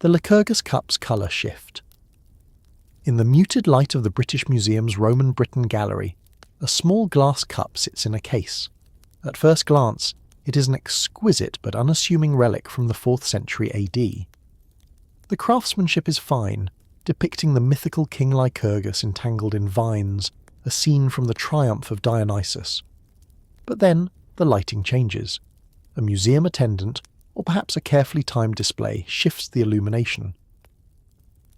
The Lycurgus cup's colour shift. In the muted light of the British Museum's Roman Britain gallery, a small glass cup sits in a case. At first glance, it is an exquisite but unassuming relic from the 4th century AD. The craftsmanship is fine, depicting the mythical King Lycurgus entangled in vines, a scene from the triumph of Dionysus. But then, the lighting changes. A museum attendant, or perhaps a carefully timed display, shifts the illumination.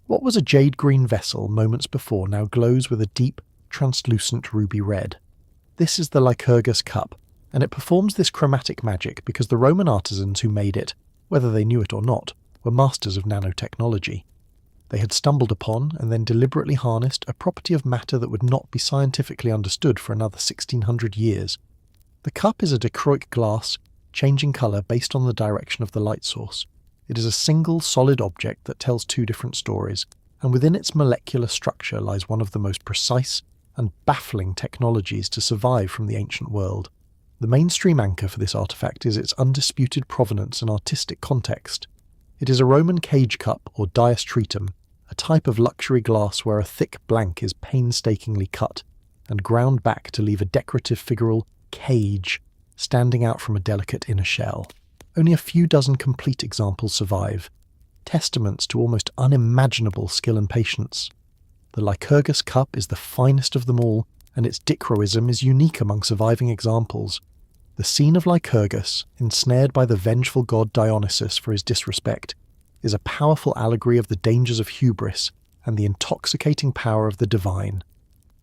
What was a jade-green vessel moments before now glows with a deep, translucent ruby red. This is the Lycurgus cup, and it performs this chromatic magic because the Roman artisans who made it, whether they knew it or not, were masters of nanotechnology. They had stumbled upon and then deliberately harnessed a property of matter that would not be scientifically understood for another 1600 years. The cup is a dichroic glass, changing colour based on the direction of the light source. It is a single solid object that tells two different stories, and within its molecular structure lies one of the most precise and baffling technologies to survive from the ancient world. The mainstream anchor for this artefact is its undisputed provenance and artistic context. It is a Roman cage cup or diastretum, a type of luxury glass where a thick blank is painstakingly cut and ground back to leave a decorative figural cage standing out from a delicate inner shell. Only a few dozen complete examples survive, testaments to almost unimaginable skill and patience. The Lycurgus cup is the finest of them all, and its dichroism is unique among surviving examples. The scene of Lycurgus, ensnared by the vengeful god Dionysus for his disrespect, is a powerful allegory of the dangers of hubris and the intoxicating power of the divine,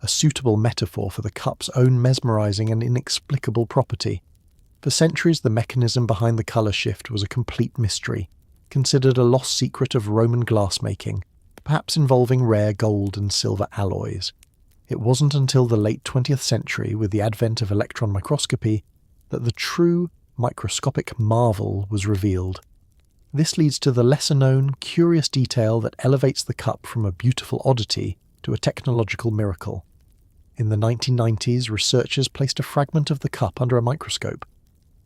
a suitable metaphor for the cup's own mesmerizing and inexplicable property. For centuries, the mechanism behind the colour shift was a complete mystery, considered a lost secret of Roman glassmaking, perhaps involving rare gold and silver alloys. It wasn't until the late 20th century, with the advent of electron microscopy, that the true microscopic marvel was revealed. This leads to the lesser-known, curious detail that elevates the cup from a beautiful oddity to a technological miracle. In the 1990s, researchers placed a fragment of the cup under a microscope.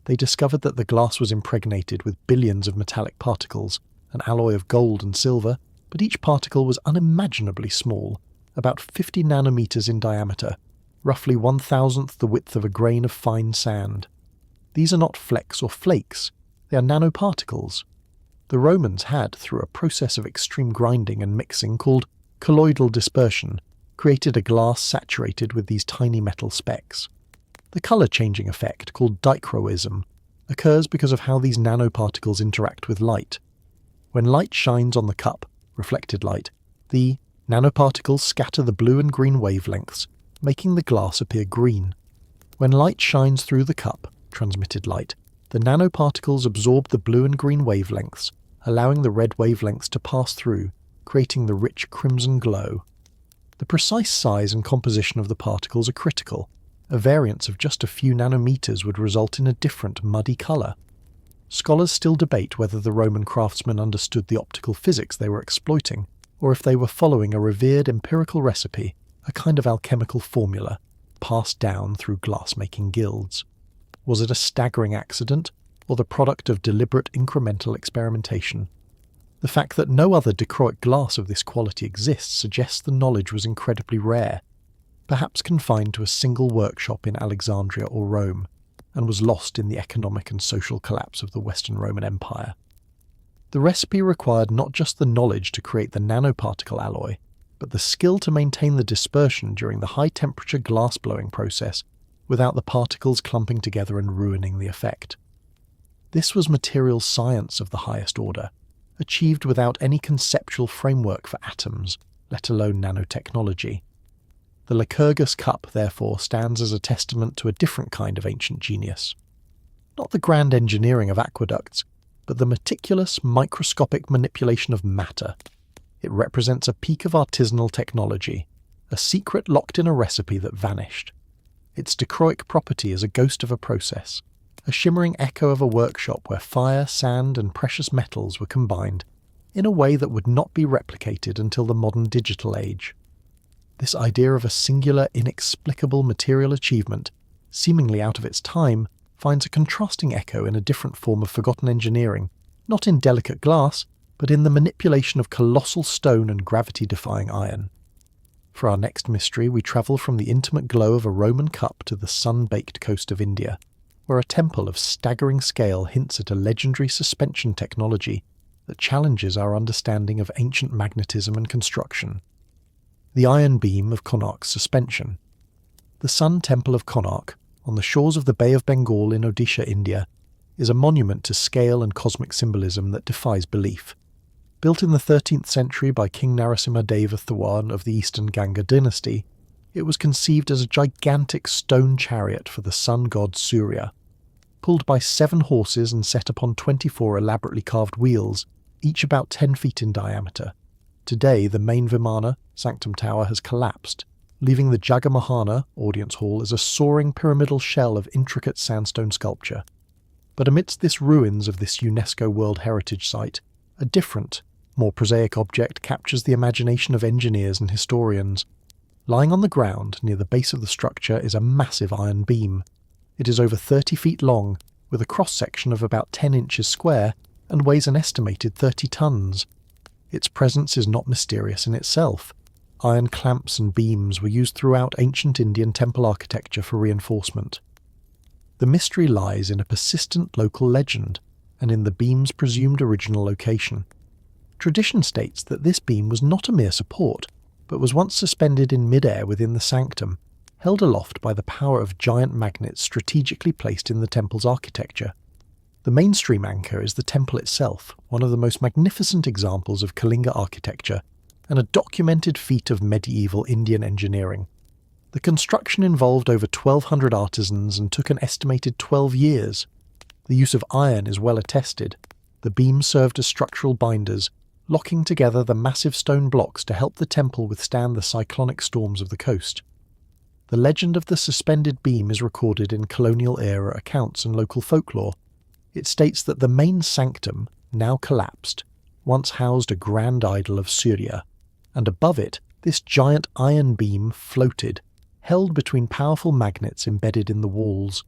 They discovered that the glass was impregnated with billions of metallic particles, an alloy of gold and silver, but each particle was unimaginably small, about 50 nanometers in diameter, roughly 1,000th the width of a grain of fine sand. These are not flecks or flakes, they are nanoparticles. The Romans had, through a process of extreme grinding and mixing called colloidal dispersion, created a glass saturated with these tiny metal specks. The colour-changing effect, called dichroism, occurs because of how these nanoparticles interact with light. When light shines on the cup, reflected light, the nanoparticles scatter the blue and green wavelengths, making the glass appear green. When light shines through the cup, transmitted light, the nanoparticles absorb the blue and green wavelengths, allowing the red wavelengths to pass through, creating the rich crimson glow. The precise size and composition of the particles are critical. A variance of just a few nanometers would result in a different, muddy colour. Scholars still debate whether the Roman craftsmen understood the optical physics they were exploiting, or if they were following a revered empirical recipe, a kind of alchemical formula, passed down through glass-making guilds. Was it a staggering accident, or the product of deliberate incremental experimentation? The fact that no other dichroic glass of this quality exists suggests the knowledge was incredibly rare, perhaps confined to a single workshop in Alexandria or Rome, and was lost in the economic and social collapse of the Western Roman Empire. The recipe required not just the knowledge to create the nanoparticle alloy, but the skill to maintain the dispersion during the high-temperature glass-blowing process without the particles clumping together and ruining the effect. This was material science of the highest order, achieved without any conceptual framework for atoms, let alone nanotechnology. The Lycurgus cup, therefore, stands as a testament to a different kind of ancient genius. Not the grand engineering of aqueducts, but the meticulous, microscopic manipulation of matter. It represents a peak of artisanal technology, a secret locked in a recipe that vanished. Its dichroic property is a ghost of a process, a shimmering echo of a workshop where fire, sand, and precious metals were combined in a way that would not be replicated until the modern digital age. This idea of a singular, inexplicable material achievement, seemingly out of its time, finds a contrasting echo in a different form of forgotten engineering, not in delicate glass, but in the manipulation of colossal stone and gravity-defying iron. For our next mystery, we travel from the intimate glow of a Roman cup to the sun-baked coast of India, where a temple of staggering scale hints at a legendary suspension technology that challenges our understanding of ancient magnetism and construction. The iron beam of Konark's suspension. The Sun Temple of Konark, on the shores of the Bay of Bengal in Odisha, India, is a monument to scale and cosmic symbolism that defies belief. Built in the 13th century by King Narasimhadeva I of the Eastern Ganga dynasty, it was conceived as a gigantic stone chariot for the sun god Surya. Pulled by 7 horses and set upon 24 elaborately carved wheels, each about 10 feet in diameter. Today, the main Vimana, Sanctum Tower, has collapsed, leaving the Jagamohana, audience hall, as a soaring pyramidal shell of intricate sandstone sculpture. But amidst this ruins of this UNESCO World Heritage Site, a different, more prosaic object captures the imagination of engineers and historians. Lying on the ground near the base of the structure is a massive iron beam. It is over 30 feet long, with a cross-section of about 10 inches square, and weighs an estimated 30 tons. Its presence is not mysterious in itself. Iron clamps and beams were used throughout ancient Indian temple architecture for reinforcement. The mystery lies in a persistent local legend, and in the beam's presumed original location. Tradition states that this beam was not a mere support, but was once suspended in mid-air within the sanctum, held aloft by the power of giant magnets strategically placed in the temple's architecture. The mainstream anchor is the temple itself, one of the most magnificent examples of Kalinga architecture, and a documented feat of medieval Indian engineering. The construction involved over 1,200 artisans and took an estimated 12 years. The use of iron is well attested. The beam served as structural binders, locking together the massive stone blocks to help the temple withstand the cyclonic storms of the coast. The legend of the suspended beam is recorded in colonial-era accounts and local folklore. It states that the main sanctum, now collapsed, once housed a grand idol of Surya, and above it, this giant iron beam floated, held between powerful magnets embedded in the walls.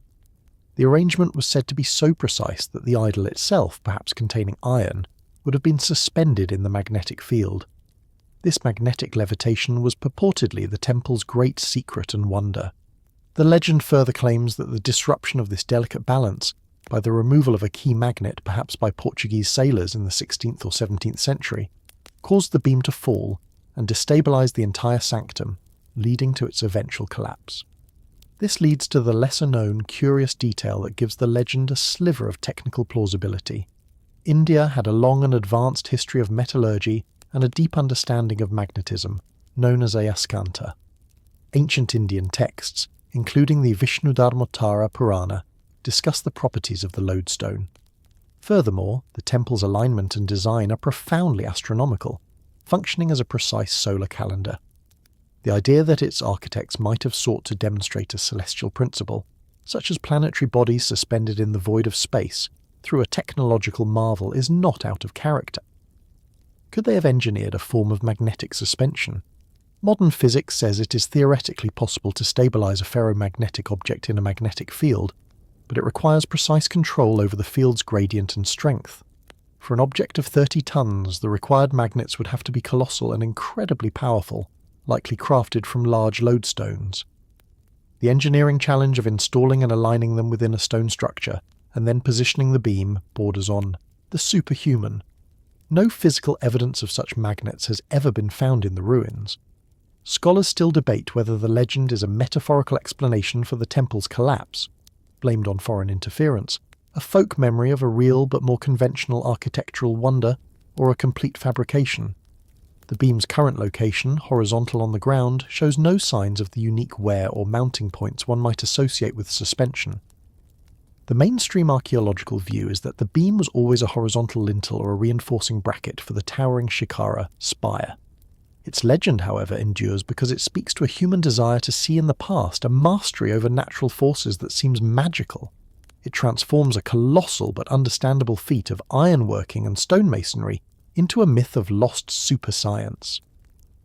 The arrangement was said to be so precise that the idol itself, perhaps containing iron, would have been suspended in the magnetic field. This magnetic levitation was purportedly the temple's great secret and wonder. The legend further claims that the disruption of this delicate balance, by the removal of a key magnet, perhaps by Portuguese sailors in the 16th or 17th century, caused the beam to fall and destabilize the entire sanctum, leading to its eventual collapse. This leads to the lesser-known, curious detail that gives the legend a sliver of technical plausibility. India had a long and advanced history of metallurgy and a deep understanding of magnetism, known as Ayaskanta. Ancient Indian texts, including the Vishnudharmottara Purana, discuss the properties of the lodestone. Furthermore, the temple's alignment and design are profoundly astronomical, functioning as a precise solar calendar. The idea that its architects might have sought to demonstrate a celestial principle, such as planetary bodies suspended in the void of space, through a technological marvel is not out of character. Could they have engineered a form of magnetic suspension? Modern physics says it is theoretically possible to stabilize a ferromagnetic object in a magnetic field, but it requires precise control over the field's gradient and strength. For an object of 30 tons, the required magnets would have to be colossal and incredibly powerful, likely crafted from large lodestones. The engineering challenge of installing and aligning them within a stone structure, and then positioning the beam, borders on the superhuman. No physical evidence of such magnets has ever been found in the ruins. Scholars still debate whether the legend is a metaphorical explanation for the temple's collapse, blamed on foreign interference, a folk memory of a real but more conventional architectural wonder, or a complete fabrication. The beam's current location, horizontal on the ground, shows no signs of the unique wear or mounting points one might associate with suspension. The mainstream archaeological view is that the beam was always a horizontal lintel or a reinforcing bracket for the towering shikara, spire. Its legend, however, endures because it speaks to a human desire to see in the past a mastery over natural forces that seems magical. It transforms a colossal but understandable feat of ironworking and stonemasonry into a myth of lost super science.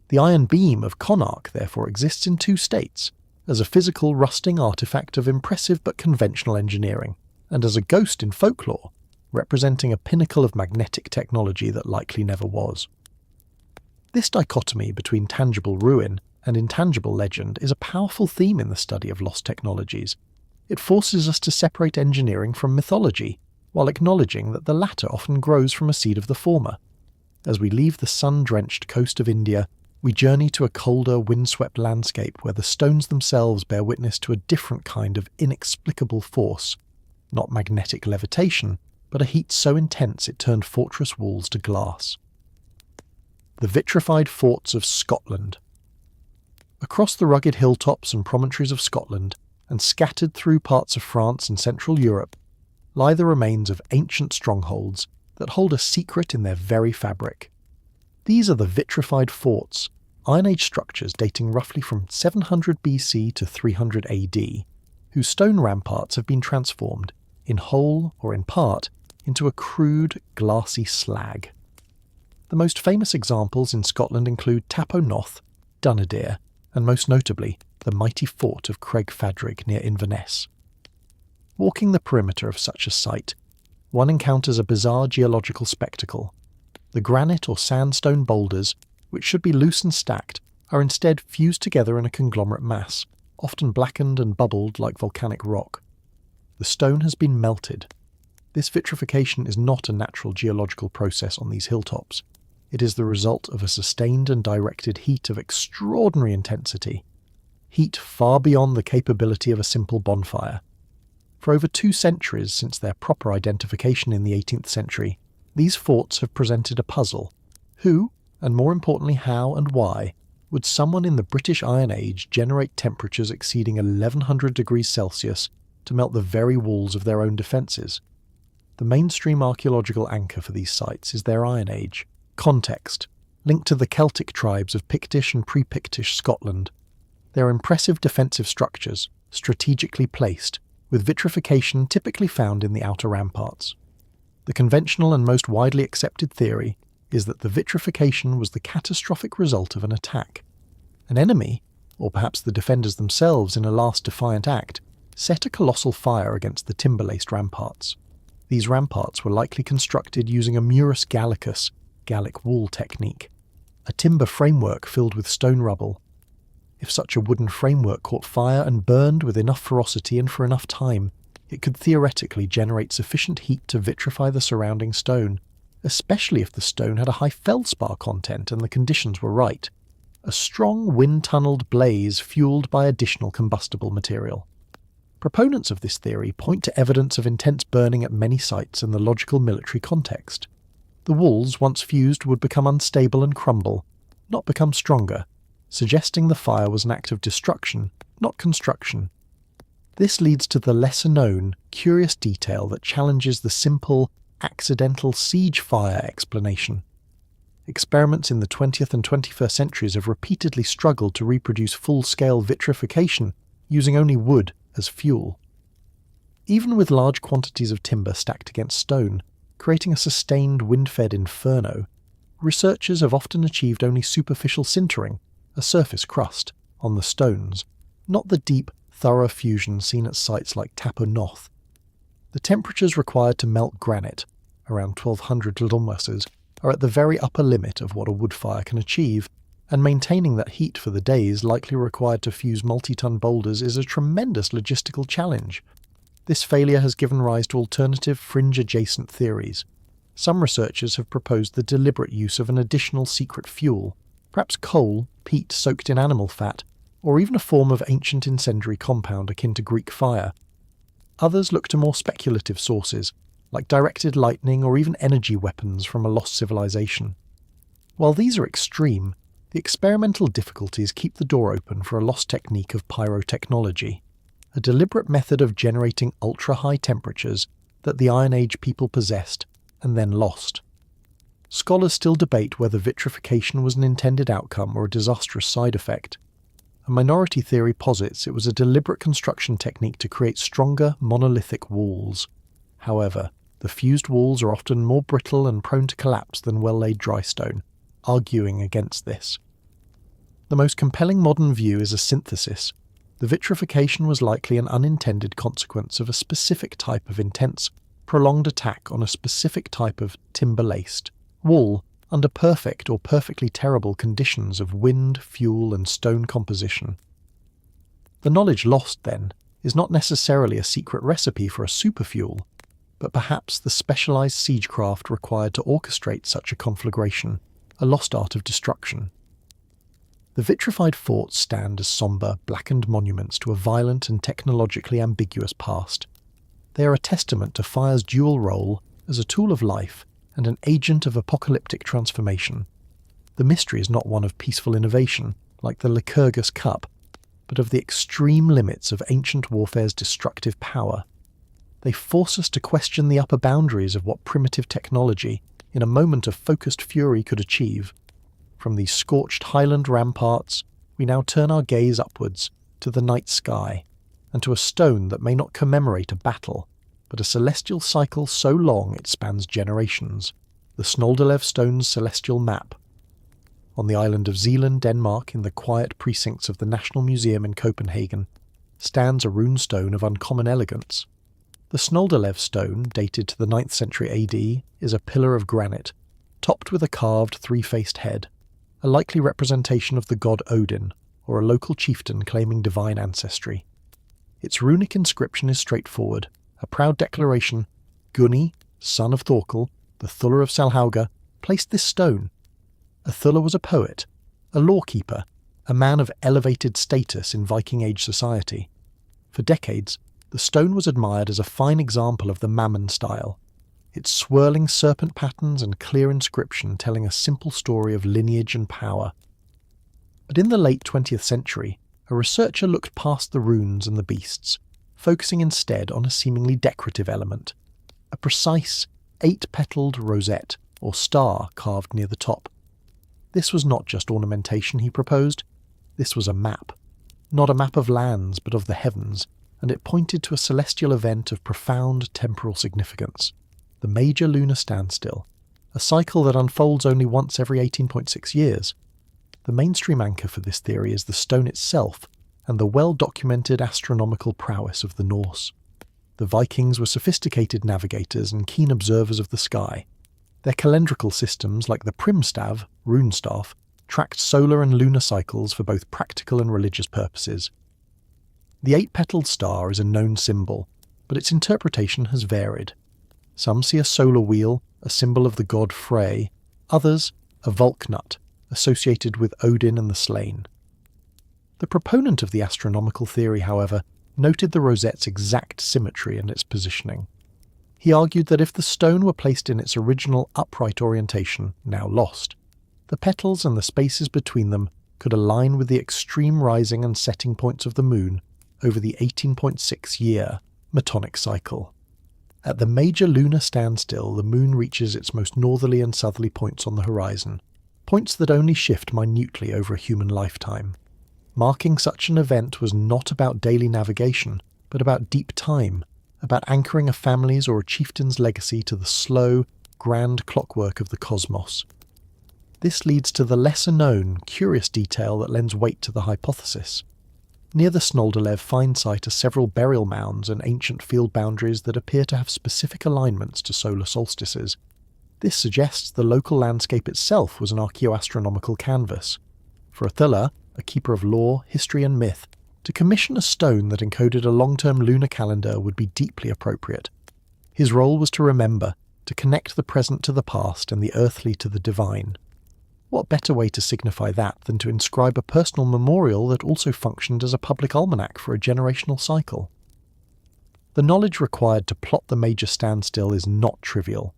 The iron beam of Konark, therefore, exists in 2 states, as a physical rusting artifact of impressive but conventional engineering, and as a ghost in folklore, representing a pinnacle of magnetic technology that likely never was. This dichotomy between tangible ruin and intangible legend is a powerful theme in the study of lost technologies. It forces us to separate engineering from mythology, while acknowledging that the latter often grows from a seed of the former. As we leave the sun-drenched coast of India, we journey to a colder, windswept landscape where the stones themselves bear witness to a different kind of inexplicable force, not magnetic levitation, but a heat so intense it turned fortress walls to glass. The vitrified forts of Scotland. Across the rugged hilltops and promontories of Scotland, and scattered through parts of France and Central Europe, lie the remains of ancient strongholds that hold a secret in their very fabric. These are the vitrified forts, Iron Age structures dating roughly from 700 BC to 300 AD, whose stone ramparts have been transformed, in whole or in part, into a crude, glassy slag. The most famous examples in Scotland include Tapo-Noth, Dunadir, and most notably, the mighty fort of Craigfadrig near Inverness. Walking the perimeter of such a site, one encounters a bizarre geological spectacle. The granite or sandstone boulders, which should be loose and stacked, are instead fused together in a conglomerate mass, often blackened and bubbled like volcanic rock. The stone has been melted. This vitrification is not a natural geological process on these hilltops. It is the result of a sustained and directed heat of extraordinary intensity. Heat far beyond the capability of a simple bonfire. For over 2 centuries since their proper identification in the 18th century, these forts have presented a puzzle. Who, and more importantly how and why, would someone in the British Iron Age generate temperatures exceeding 1100 degrees Celsius to melt the very walls of their own defences? The mainstream archaeological anchor for these sites is their Iron Age. Context, linked to the Celtic tribes of Pictish and pre-Pictish Scotland. They are impressive defensive structures, strategically placed, with vitrification typically found in the outer ramparts. The conventional and most widely accepted theory is that the vitrification was the catastrophic result of an attack. An enemy, or perhaps the defenders themselves in a last defiant act, set a colossal fire against the timber-laced ramparts. These ramparts were likely constructed using a murus gallicus, Gallic wall technique, a timber framework filled with stone rubble. If such a wooden framework caught fire and burned with enough ferocity and for enough time, it could theoretically generate sufficient heat to vitrify the surrounding stone, especially if the stone had a high feldspar content and the conditions were right. A strong wind-tunneled blaze fueled by additional combustible material. Proponents of this theory point to evidence of intense burning at many sites in the logical military context. The walls, once fused, would become unstable and crumble, not become stronger, suggesting the fire was an act of destruction, not construction. This leads to the lesser-known, curious detail that challenges the simple, accidental siege fire explanation. Experiments in the 20th and 21st centuries have repeatedly struggled to reproduce full-scale vitrification using only wood as fuel. Even with large quantities of timber stacked against stone, creating a sustained wind-fed inferno, researchers have often achieved only superficial sintering, a surface crust, on the stones, not the deep, thorough fusion seen at sites like Tapo-Noth. The temperatures required to melt granite, around 1200 Ldomwasers, are at the very upper limit of what a wood fire can achieve, and maintaining that heat for the days likely required to fuse multi-ton boulders is a tremendous logistical challenge. This failure has given rise to alternative fringe-adjacent theories. Some researchers have proposed the deliberate use of an additional secret fuel, perhaps coal, peat soaked in animal fat, or even a form of ancient incendiary compound akin to Greek fire. Others look to more speculative sources, like directed lightning or even energy weapons from a lost civilization. While these are extreme, the experimental difficulties keep the door open for a lost technique of pyrotechnology, a deliberate method of generating ultra-high temperatures that the Iron Age people possessed and then lost. Scholars still debate whether vitrification was an intended outcome or a disastrous side effect. A minority theory posits it was a deliberate construction technique to create stronger, monolithic walls. However, the fused walls are often more brittle and prone to collapse than well-laid dry stone, arguing against this. The most compelling modern view is a synthesis. The vitrification was likely an unintended consequence of a specific type of intense, prolonged attack on a specific type of timber-laced wall under perfect or perfectly terrible conditions of wind, fuel, and stone composition. The knowledge lost, then, is not necessarily a secret recipe for a superfuel, but perhaps the specialized siegecraft required to orchestrate such a conflagration, a lost art of destruction. The vitrified forts stand as sombre, blackened monuments to a violent and technologically ambiguous past. They are a testament to fire's dual role as a tool of life and an agent of apocalyptic transformation. The mystery is not one of peaceful innovation, like the Lycurgus cup, but of the extreme limits of ancient warfare's destructive power. They force us to question the upper boundaries of what primitive technology, in a moment of focused fury, could achieve. From these scorched highland ramparts, we now turn our gaze upwards to the night sky, and to a stone that may not commemorate a battle, but a celestial cycle so long it spans generations, the Snoldelev Stone's celestial map. On the island of Zealand, Denmark, in the quiet precincts of the National Museum in Copenhagen, stands a runestone of uncommon elegance. The Snoldelev stone, dated to the 9th century AD, is a pillar of granite, topped with a carved three-faced head, a likely representation of the god Odin, or a local chieftain claiming divine ancestry. Its runic inscription is straightforward, a proud declaration: Gunni, son of Thorkel, the Thulla of Salhauga, placed this stone. Thulla was a poet, a lawkeeper, a man of elevated status in Viking Age society. For decades, the stone was admired as a fine example of the Mammon style, its swirling serpent patterns and clear inscription telling a simple story of lineage and power. But in the late 20th century, a researcher looked past the runes and the beasts, focusing instead on a seemingly decorative element, a precise 8-petaled rosette or star carved near the top. This was not just ornamentation, he proposed. This was a map. Not a map of lands, but of the heavens, and it pointed to a celestial event of profound temporal significance, the major lunar standstill, a cycle that unfolds only once every 18.6 years. The mainstream anchor for this theory is the stone itself and the well-documented astronomical prowess of the Norse. The Vikings were sophisticated navigators and keen observers of the sky. Their calendrical systems, like the primstav, runestaff, tracked solar and lunar cycles for both practical and religious purposes. The 8-petaled star is a known symbol, but its interpretation has varied. Some see a solar wheel, a symbol of the god Frey, others a Volknut, associated with Odin and the slain. The proponent of the astronomical theory, however, noted the rosette's exact symmetry and its positioning. He argued that if the stone were placed in its original upright orientation, now lost, the petals and the spaces between them could align with the extreme rising and setting points of the moon over the 18.6-year Metonic cycle. At the major lunar standstill, the moon reaches its most northerly and southerly points on the horizon, points that only shift minutely over a human lifetime. Marking such an event was not about daily navigation, but about deep time, about anchoring a family's or a chieftain's legacy to the slow, grand clockwork of the cosmos. This leads to the lesser-known, curious detail that lends weight to the hypothesis. Near the Snoldelev find site are several burial mounds and ancient field boundaries that appear to have specific alignments to solar solstices. This suggests the local landscape itself was an archaeoastronomical canvas. For Thulla, a keeper of lore, history and myth, to commission a stone that encoded a long-term lunar calendar would be deeply appropriate. His role was to remember, to connect the present to the past and the earthly to the divine. What better way to signify that than to inscribe a personal memorial that also functioned as a public almanac for a generational cycle? The knowledge required to plot the major standstill is not trivial.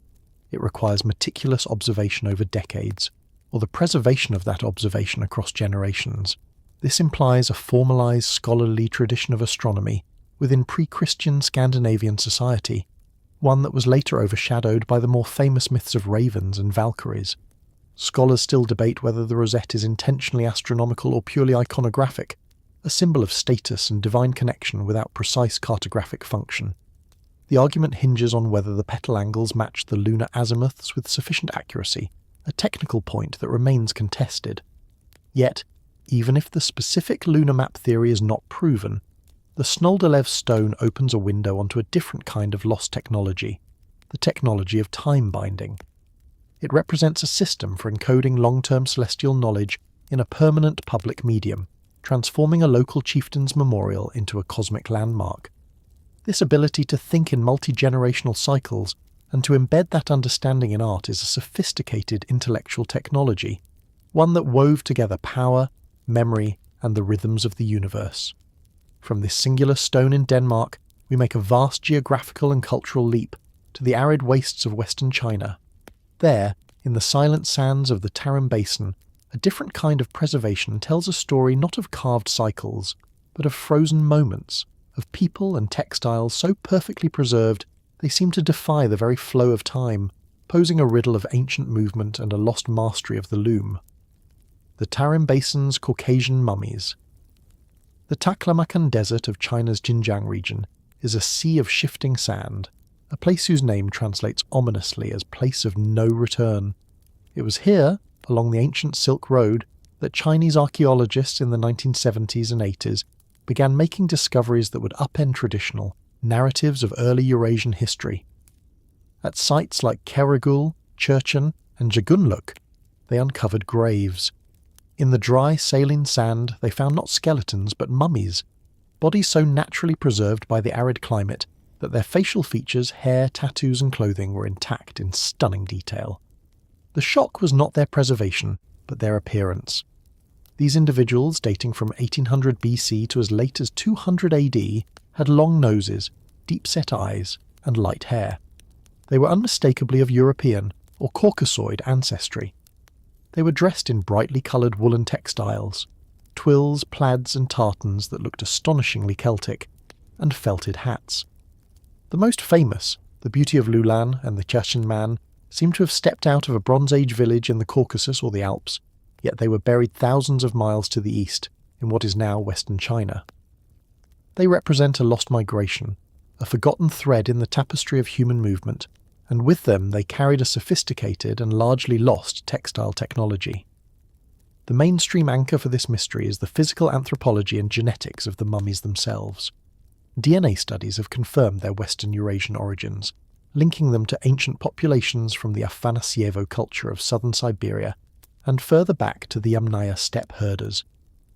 It requires meticulous observation over decades, or the preservation of that observation across generations. This implies a formalized scholarly tradition of astronomy within pre-Christian Scandinavian society, one that was later overshadowed by the more famous myths of ravens and Valkyries. Scholars still debate whether the rosette is intentionally astronomical or purely iconographic, a symbol of status and divine connection without precise cartographic function. The argument hinges on whether the petal angles match the lunar azimuths with sufficient accuracy, a technical point that remains contested. Yet, even if the specific lunar map theory is not proven, the Snoldelev stone opens a window onto a different kind of lost technology, the technology of time binding. It represents a system for encoding long-term celestial knowledge in a permanent public medium, transforming a local chieftain's memorial into a cosmic landmark. This ability to think in multi-generational cycles and to embed that understanding in art is a sophisticated intellectual technology, one that wove together power, memory, and the rhythms of the universe. From this singular stone in Denmark, we make a vast geographical and cultural leap to the arid wastes of Western China. There, in the silent sands of the Tarim Basin, a different kind of preservation tells a story not of carved cycles, but of frozen moments, of people and textiles so perfectly preserved they seem to defy the very flow of time, posing a riddle of ancient movement and a lost mastery of the loom. The Tarim Basin's Caucasian mummies. The Taklamakan Desert of China's Xinjiang region is a sea of shifting sand, a place whose name translates ominously as place of no return. It was here, along the ancient Silk Road, that Chinese archaeologists in the 1970s and 80s began making discoveries that would upend traditional narratives of early Eurasian history. At sites like Kerugul, Churchen, and Jagunluk, they uncovered graves. In the dry, saline sand, they found not skeletons but mummies, bodies so naturally preserved by the arid climate that their facial features, hair, tattoos, and clothing were intact in stunning detail. The shock was not their preservation, but their appearance. These individuals, dating from 1800 BC to as late as 200 AD, had long noses, deep-set eyes, and light hair. They were unmistakably of European or Caucasoid ancestry. They were dressed in brightly coloured woolen textiles, twills, plaids, and tartans that looked astonishingly Celtic, and felted hats. The most famous, the beauty of Lulan and the Chechen man, seemed to have stepped out of a Bronze Age village in the Caucasus or the Alps, yet they were buried thousands of miles to the east, in what is now Western China. They represent a lost migration, a forgotten thread in the tapestry of human movement, and with them they carried a sophisticated and largely lost textile technology. The mainstream anchor for this mystery is the physical anthropology and genetics of the mummies themselves. DNA studies have confirmed their Western Eurasian origins, linking them to ancient populations from the Afanasyevo culture of southern Siberia and further back to the Yamnaya steppe herders.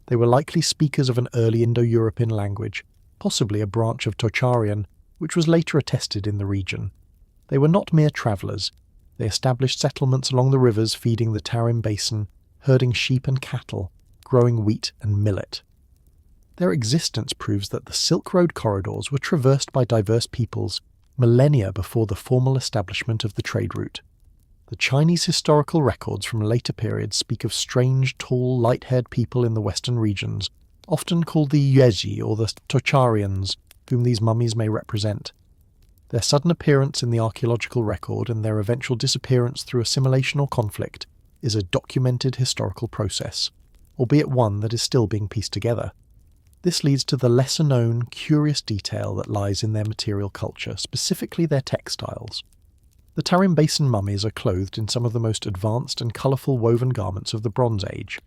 They were likely speakers of an early Indo-European language, possibly a branch of Tocharian, which was later attested in the region. They were not mere travellers. They established settlements along the rivers feeding the Tarim Basin, herding sheep and cattle, growing wheat and millet. Their existence proves that the Silk Road corridors were traversed by diverse peoples millennia before the formal establishment of the trade route. The Chinese historical records from later periods speak of strange, tall, light-haired people in the western regions, often called the Yuezhi or the Tocharians, whom these mummies may represent. Their sudden appearance in the archaeological record and their eventual disappearance through assimilation or conflict is a documented historical process, albeit one that is still being pieced together. This leads to the lesser-known, curious detail that lies in their material culture, specifically their textiles. The Tarim Basin mummies are clothed in some of the most advanced and colourful woven garments of the Bronze Age.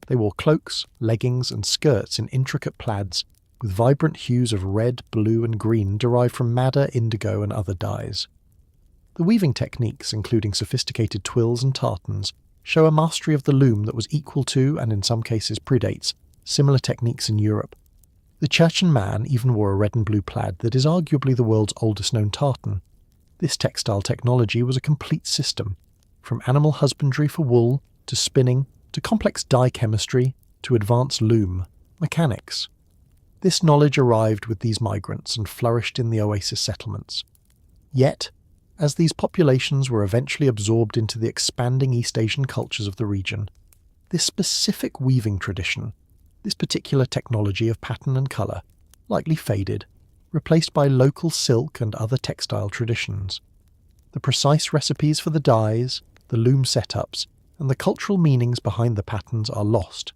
They wore cloaks, leggings, and skirts in intricate plaids, with vibrant hues of red, blue, and green derived from madder, indigo, and other dyes. The weaving techniques, including sophisticated twills and tartans, show a mastery of the loom that was equal to, and in some cases predates, similar techniques in Europe. The Chechen man even wore a red and blue plaid that is arguably the world's oldest known tartan. This textile technology was a complete system, from animal husbandry for wool, to spinning, to complex dye chemistry, to advanced loom, mechanics. This knowledge arrived with these migrants and flourished in the oasis settlements. Yet, as these populations were eventually absorbed into the expanding East Asian cultures of the region, this specific weaving tradition, this particular technology of pattern and colour, likely faded, replaced by local silk and other textile traditions. The precise recipes for the dyes, the loom setups, and the cultural meanings behind the patterns are lost.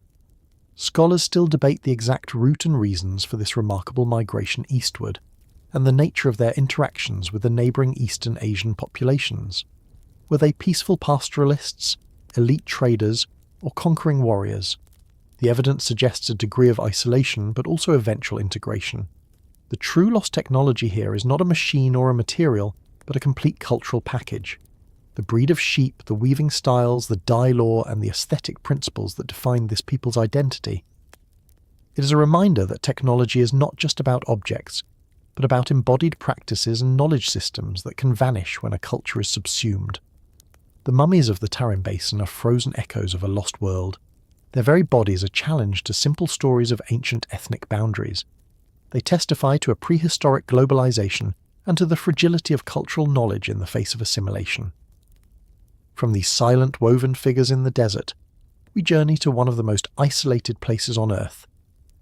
Scholars still debate the exact root and reasons for this remarkable migration eastward, and the nature of their interactions with the neighbouring Eastern Asian populations. Were they peaceful pastoralists, elite traders, or conquering warriors? The evidence suggests a degree of isolation, but also eventual integration. The true lost technology here is not a machine or a material, but a complete cultural package. The breed of sheep, the weaving styles, the dye law, and the aesthetic principles that define this people's identity. It is a reminder that technology is not just about objects, but about embodied practices and knowledge systems that can vanish when a culture is subsumed. The mummies of the Tarim Basin are frozen echoes of a lost world. Their very bodies are challenged to simple stories of ancient ethnic boundaries. They testify to a prehistoric globalization and to the fragility of cultural knowledge in the face of assimilation. From these silent, woven figures in the desert, we journey to one of the most isolated places on Earth,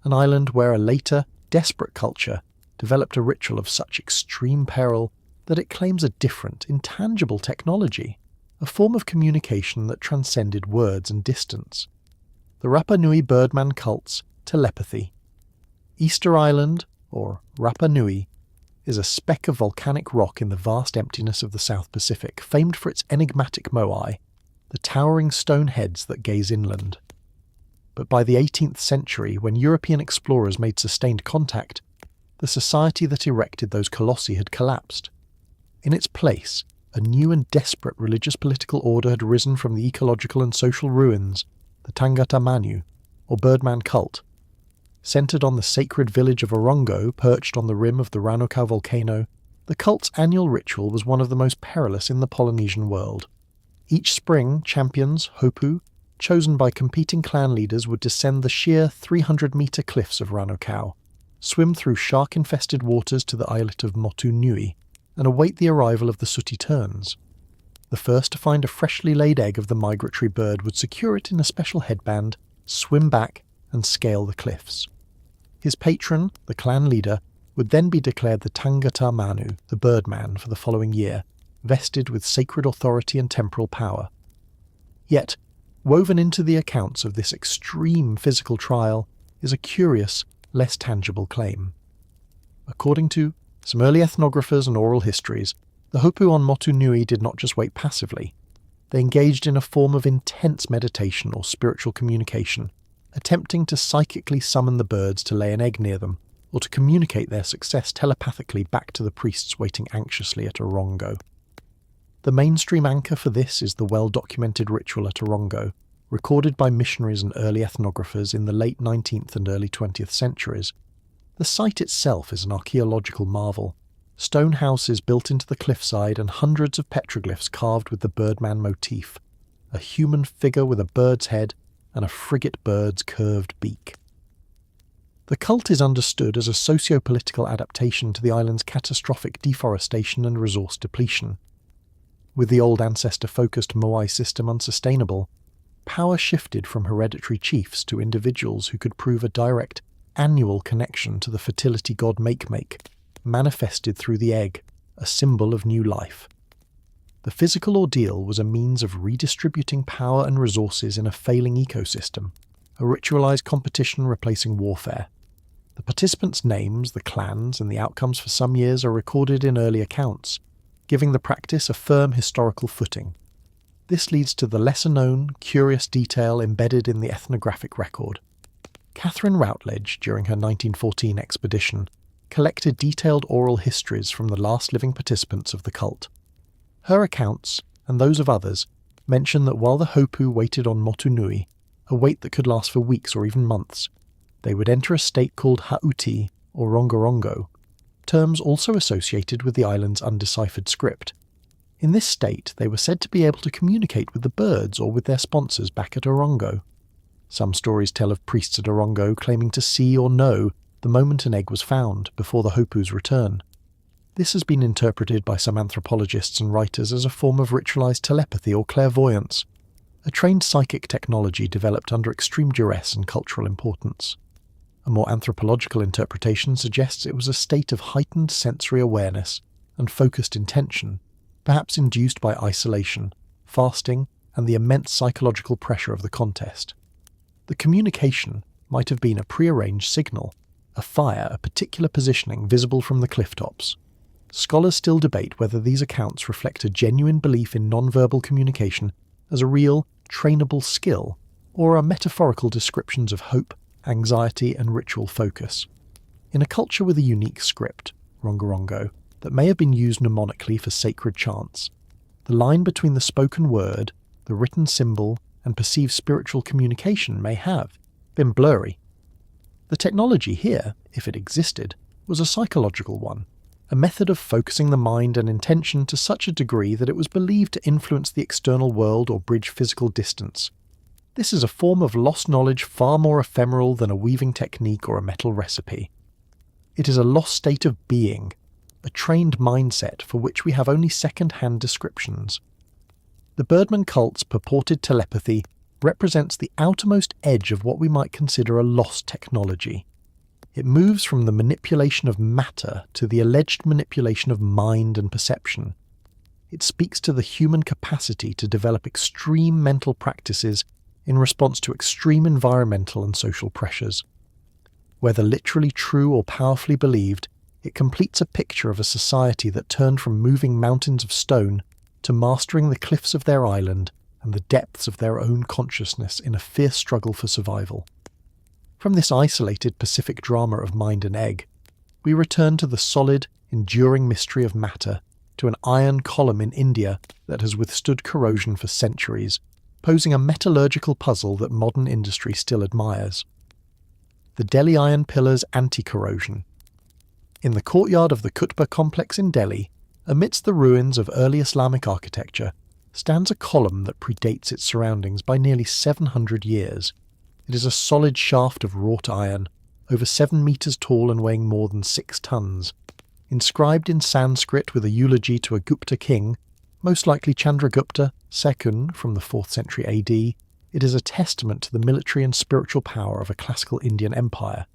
an island where a later, desperate culture developed a ritual of such extreme peril that it claims a different, intangible technology, a form of communication that transcended words and distance. The Rapa Nui Birdman cult's telepathy. Easter Island, or Rapa Nui, is a speck of volcanic rock in the vast emptiness of the South Pacific, famed for its enigmatic moai, the towering stone heads that gaze inland. But by the 18th century, when European explorers made sustained contact, the society that erected those colossi had collapsed. In its place, a new and desperate religious political order had risen from the ecological and social ruins, the Tangata Manu, or Birdman cult. Centered on the sacred village of Orongo, perched on the rim of the Ranokau volcano, the cult's annual ritual was one of the most perilous in the Polynesian world. Each spring, champions, Hopu, chosen by competing clan leaders, would descend the sheer 300-metre cliffs of Ranokau, swim through shark-infested waters to the islet of Motu Nui, and await the arrival of the sooty terns. The first to find a freshly laid egg of the migratory bird would secure it in a special headband, swim back, and scale the cliffs. His patron, the clan leader, would then be declared the Tangata Manu, the Birdman, for the following year, vested with sacred authority and temporal power. Yet, woven into the accounts of this extreme physical trial is a curious, less tangible claim. According to some early ethnographers and oral histories, the Hopu on Motu Nui did not just wait passively. They engaged in a form of intense meditation or spiritual communication, attempting to psychically summon the birds to lay an egg near them, or to communicate their success telepathically back to the priests waiting anxiously at Orongo. The mainstream anchor for this is the well-documented ritual at Orongo, recorded by missionaries and early ethnographers in the late 19th and early 20th centuries. The site itself is an archaeological marvel. Stone houses built into the cliffside and hundreds of petroglyphs carved with the Birdman motif, a human figure with a bird's head and a frigate bird's curved beak. The cult is understood as a socio-political adaptation to the island's catastrophic deforestation and resource depletion. With the old ancestor-focused Moai system unsustainable, power shifted from hereditary chiefs to individuals who could prove a direct, annual connection to the fertility god Make, manifested through the egg, a symbol of new life. The physical ordeal was a means of redistributing power and resources in a failing ecosystem, a ritualized competition replacing warfare. The participants' names, the clans, and the outcomes for some years are recorded in early accounts, giving the practice a firm historical footing. This leads to the lesser-known, curious detail embedded in the ethnographic record. Catherine Routledge, during her 1914 expedition, collected detailed oral histories from the last living participants of the cult. Her accounts, and those of others, mention that while the Hopu waited on Motu Nui, a wait that could last for weeks or even months, they would enter a state called Hauti, or Rongorongo, terms also associated with the island's undeciphered script. In this state, they were said to be able to communicate with the birds or with their sponsors back at Orongo. Some stories tell of priests at Orongo claiming to see or know the moment an egg was found before the Hopu's return. This has been interpreted by some anthropologists and writers as a form of ritualized telepathy or clairvoyance, a trained psychic technology developed under extreme duress and cultural importance. A more anthropological interpretation suggests it was a state of heightened sensory awareness and focused intention, perhaps induced by isolation, fasting, and the immense psychological pressure of the contest. The communication might have been a prearranged signal, a fire, a particular positioning visible from the cliff tops. Scholars still debate whether these accounts reflect a genuine belief in non-verbal communication as a real, trainable skill, or are metaphorical descriptions of hope, anxiety, and ritual focus. In a culture with a unique script, Rongorongo, that may have been used mnemonically for sacred chants. The line between the spoken word, the written symbol, and perceived spiritual communication may have been blurry. The technology here, if it existed, was a psychological one, a method of focusing the mind and intention to such a degree that it was believed to influence the external world or bridge physical distance. This is a form of lost knowledge far more ephemeral than a weaving technique or a metal recipe. It is a lost state of being, a trained mindset for which we have only second-hand descriptions. The Birdman cult's purported telepathy represents the outermost edge of what we might consider a lost technology. It moves from the manipulation of matter to the alleged manipulation of mind and perception. It speaks to the human capacity to develop extreme mental practices in response to extreme environmental and social pressures. Whether literally true or powerfully believed, it completes a picture of a society that turned from moving mountains of stone to mastering the cliffs of their island and the depths of their own consciousness in a fierce struggle for survival. From this isolated Pacific drama of mind and egg, we return to the solid, enduring mystery of matter, to an iron column in India that has withstood corrosion for centuries, posing a metallurgical puzzle that modern industry still admires. The Delhi Iron Pillar's anti-corrosion. In the courtyard of the Qutb complex in Delhi, amidst the ruins of early Islamic architecture, stands a column that predates its surroundings by nearly 700 years. It is a solid shaft of wrought iron, over 7 meters tall and weighing more than 6 tons. Inscribed in Sanskrit with a eulogy to a Gupta king, most likely Chandragupta II from the 4th century AD, it is a testament to the military and spiritual power of a classical Indian empire.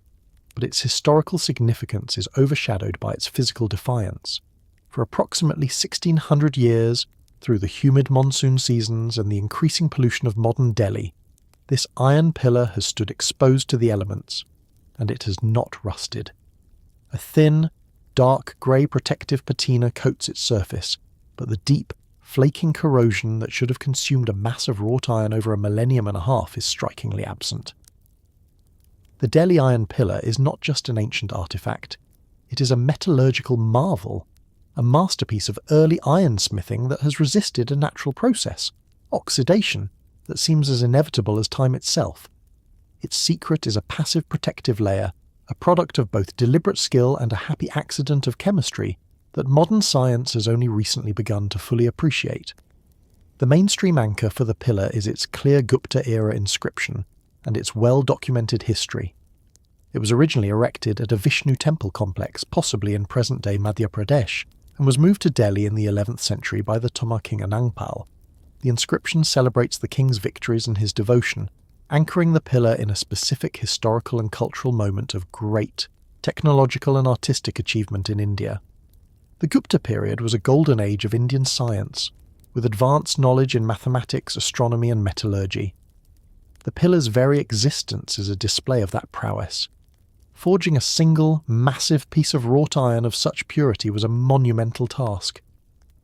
But its historical significance is overshadowed by its physical defiance. For approximately 1600 years, through the humid monsoon seasons and the increasing pollution of modern Delhi, this iron pillar has stood exposed to the elements, and it has not rusted. A thin, dark grey protective patina coats its surface, but the deep, flaking corrosion that should have consumed a mass of wrought iron over a millennium and a half is strikingly absent. The Delhi Iron Pillar is not just an ancient artifact, it is a metallurgical marvel, a masterpiece of early ironsmithing that has resisted a natural process, oxidation, that seems as inevitable as time itself. Its secret is a passive protective layer, a product of both deliberate skill and a happy accident of chemistry that modern science has only recently begun to fully appreciate. The mainstream anchor for the pillar is its clear Gupta-era inscription and its well-documented history. It was originally erected at a Vishnu temple complex, possibly in present-day Madhya Pradesh, and was moved to Delhi in the 11th century by the Tomar king Anangpal. The inscription celebrates the king's victories and his devotion, anchoring the pillar in a specific historical and cultural moment of great technological and artistic achievement in India. The Gupta period was a golden age of Indian science, with advanced knowledge in mathematics, astronomy and metallurgy. The pillar's very existence is a display of that prowess. Forging a single, massive piece of wrought iron of such purity was a monumental task.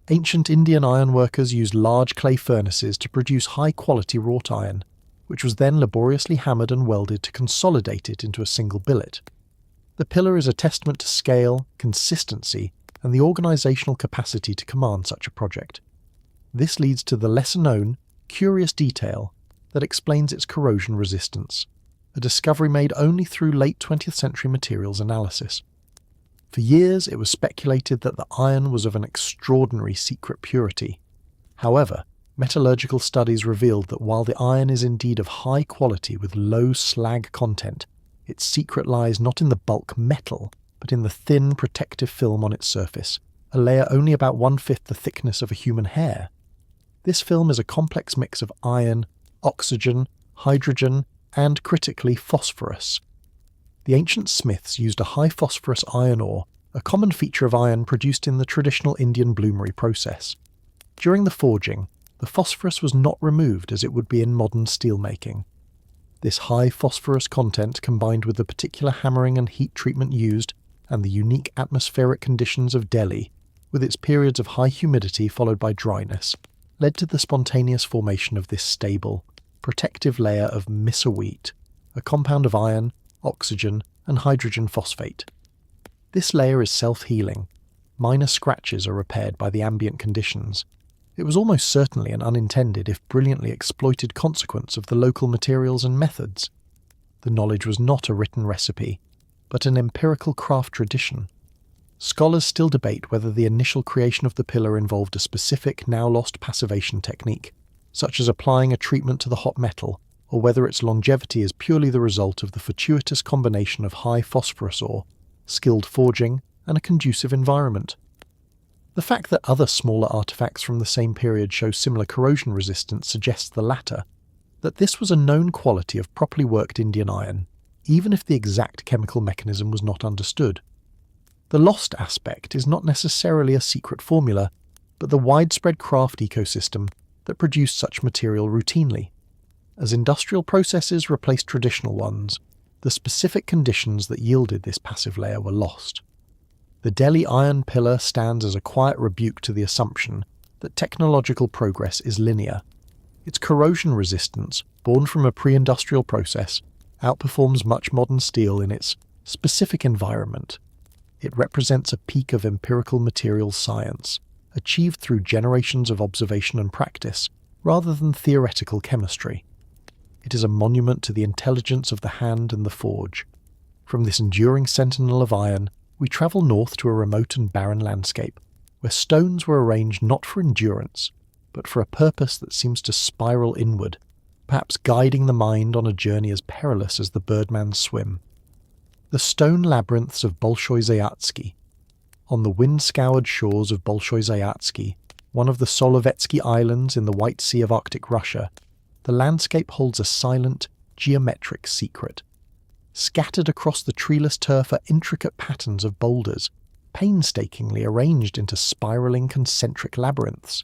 Ancient Indian ironworkers used large clay furnaces to produce high-quality wrought iron, which was then laboriously hammered and welded to consolidate it into a single billet. The pillar is a testament to scale, consistency, and the organisational capacity to command such a project. This leads to the lesser-known, curious detail that explains its corrosion resistance, a discovery made only through late 20th century materials analysis. For years it was speculated that the iron was of an extraordinary secret purity. However, metallurgical studies revealed that while the iron is indeed of high quality with low slag content, its secret lies not in the bulk metal, but in the thin protective film on its surface, a layer only about 1/5 the thickness of a human hair. This film is a complex mix of iron, oxygen, hydrogen, and, critically, phosphorus. The ancient smiths used a high phosphorus iron ore, a common feature of iron produced in the traditional Indian bloomery process. During the forging, the phosphorus was not removed as it would be in modern steelmaking. This high phosphorus content, combined with the particular hammering and heat treatment used and the unique atmospheric conditions of Delhi, with its periods of high humidity followed by dryness, led to the spontaneous formation of this stable, protective layer of miso-wheat, a compound of iron, oxygen, and hydrogen phosphate. This layer is self-healing, minor scratches are repaired by the ambient conditions. It was almost certainly an unintended, if brilliantly exploited, consequence of the local materials and methods. The knowledge was not a written recipe, but an empirical craft tradition. Scholars still debate whether the initial creation of the pillar involved a specific, now-lost passivation technique, such as applying a treatment to the hot metal, or whether its longevity is purely the result of the fortuitous combination of high phosphorus ore, skilled forging, and a conducive environment. The fact that other smaller artifacts from the same period show similar corrosion resistance suggests the latter, that this was a known quality of properly worked Indian iron, even if the exact chemical mechanism was not understood. The lost aspect is not necessarily a secret formula, but the widespread craft ecosystem that produced such material routinely. As industrial processes replaced traditional ones, the specific conditions that yielded this passive layer were lost. The Delhi iron pillar stands as a quiet rebuke to the assumption that technological progress is linear. Its corrosion resistance, born from a pre-industrial process, outperforms much modern steel in its specific environment. It represents a peak of empirical materials science, achieved through generations of observation and practice, rather than theoretical chemistry. It is a monument to the intelligence of the hand and the forge. From this enduring sentinel of iron, we travel north to a remote and barren landscape, where stones were arranged not for endurance, but for a purpose that seems to spiral inward, perhaps guiding the mind on a journey as perilous as the birdman's swim. The stone labyrinths of Bolshoi Zayatsky. On the wind-scoured shores of Bolshoi Zayatsky, one of the Solovetsky Islands in the White Sea of Arctic Russia, the landscape holds a silent, geometric secret. Scattered across the treeless turf are intricate patterns of boulders, painstakingly arranged into spiralling concentric labyrinths.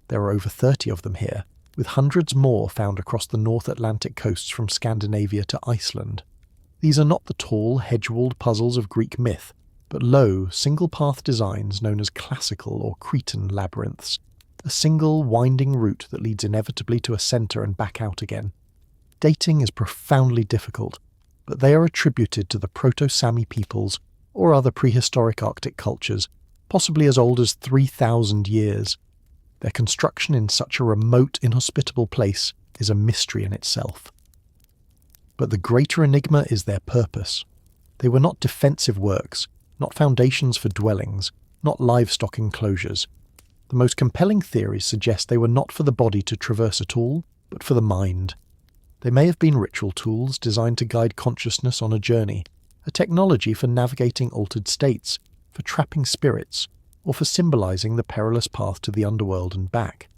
There are over 30 of them here, with hundreds more found across the North Atlantic coasts from Scandinavia to Iceland. These are not the tall, hedge-walled puzzles of Greek myth, but low, single-path designs known as classical or Cretan labyrinths, a single, winding route that leads inevitably to a centre and back out again. Dating is profoundly difficult, but they are attributed to the Proto-Sami peoples or other prehistoric Arctic cultures, possibly as old as 3,000 years. Their construction in such a remote, inhospitable place is a mystery in itself. But the greater enigma is their purpose. They were not defensive works, not foundations for dwellings, not livestock enclosures. The most compelling theories suggest they were not for the body to traverse at all, but for the mind. They may have been ritual tools designed to guide consciousness on a journey, a technology for navigating altered states, for trapping spirits, or for symbolizing the perilous path to the underworld and back.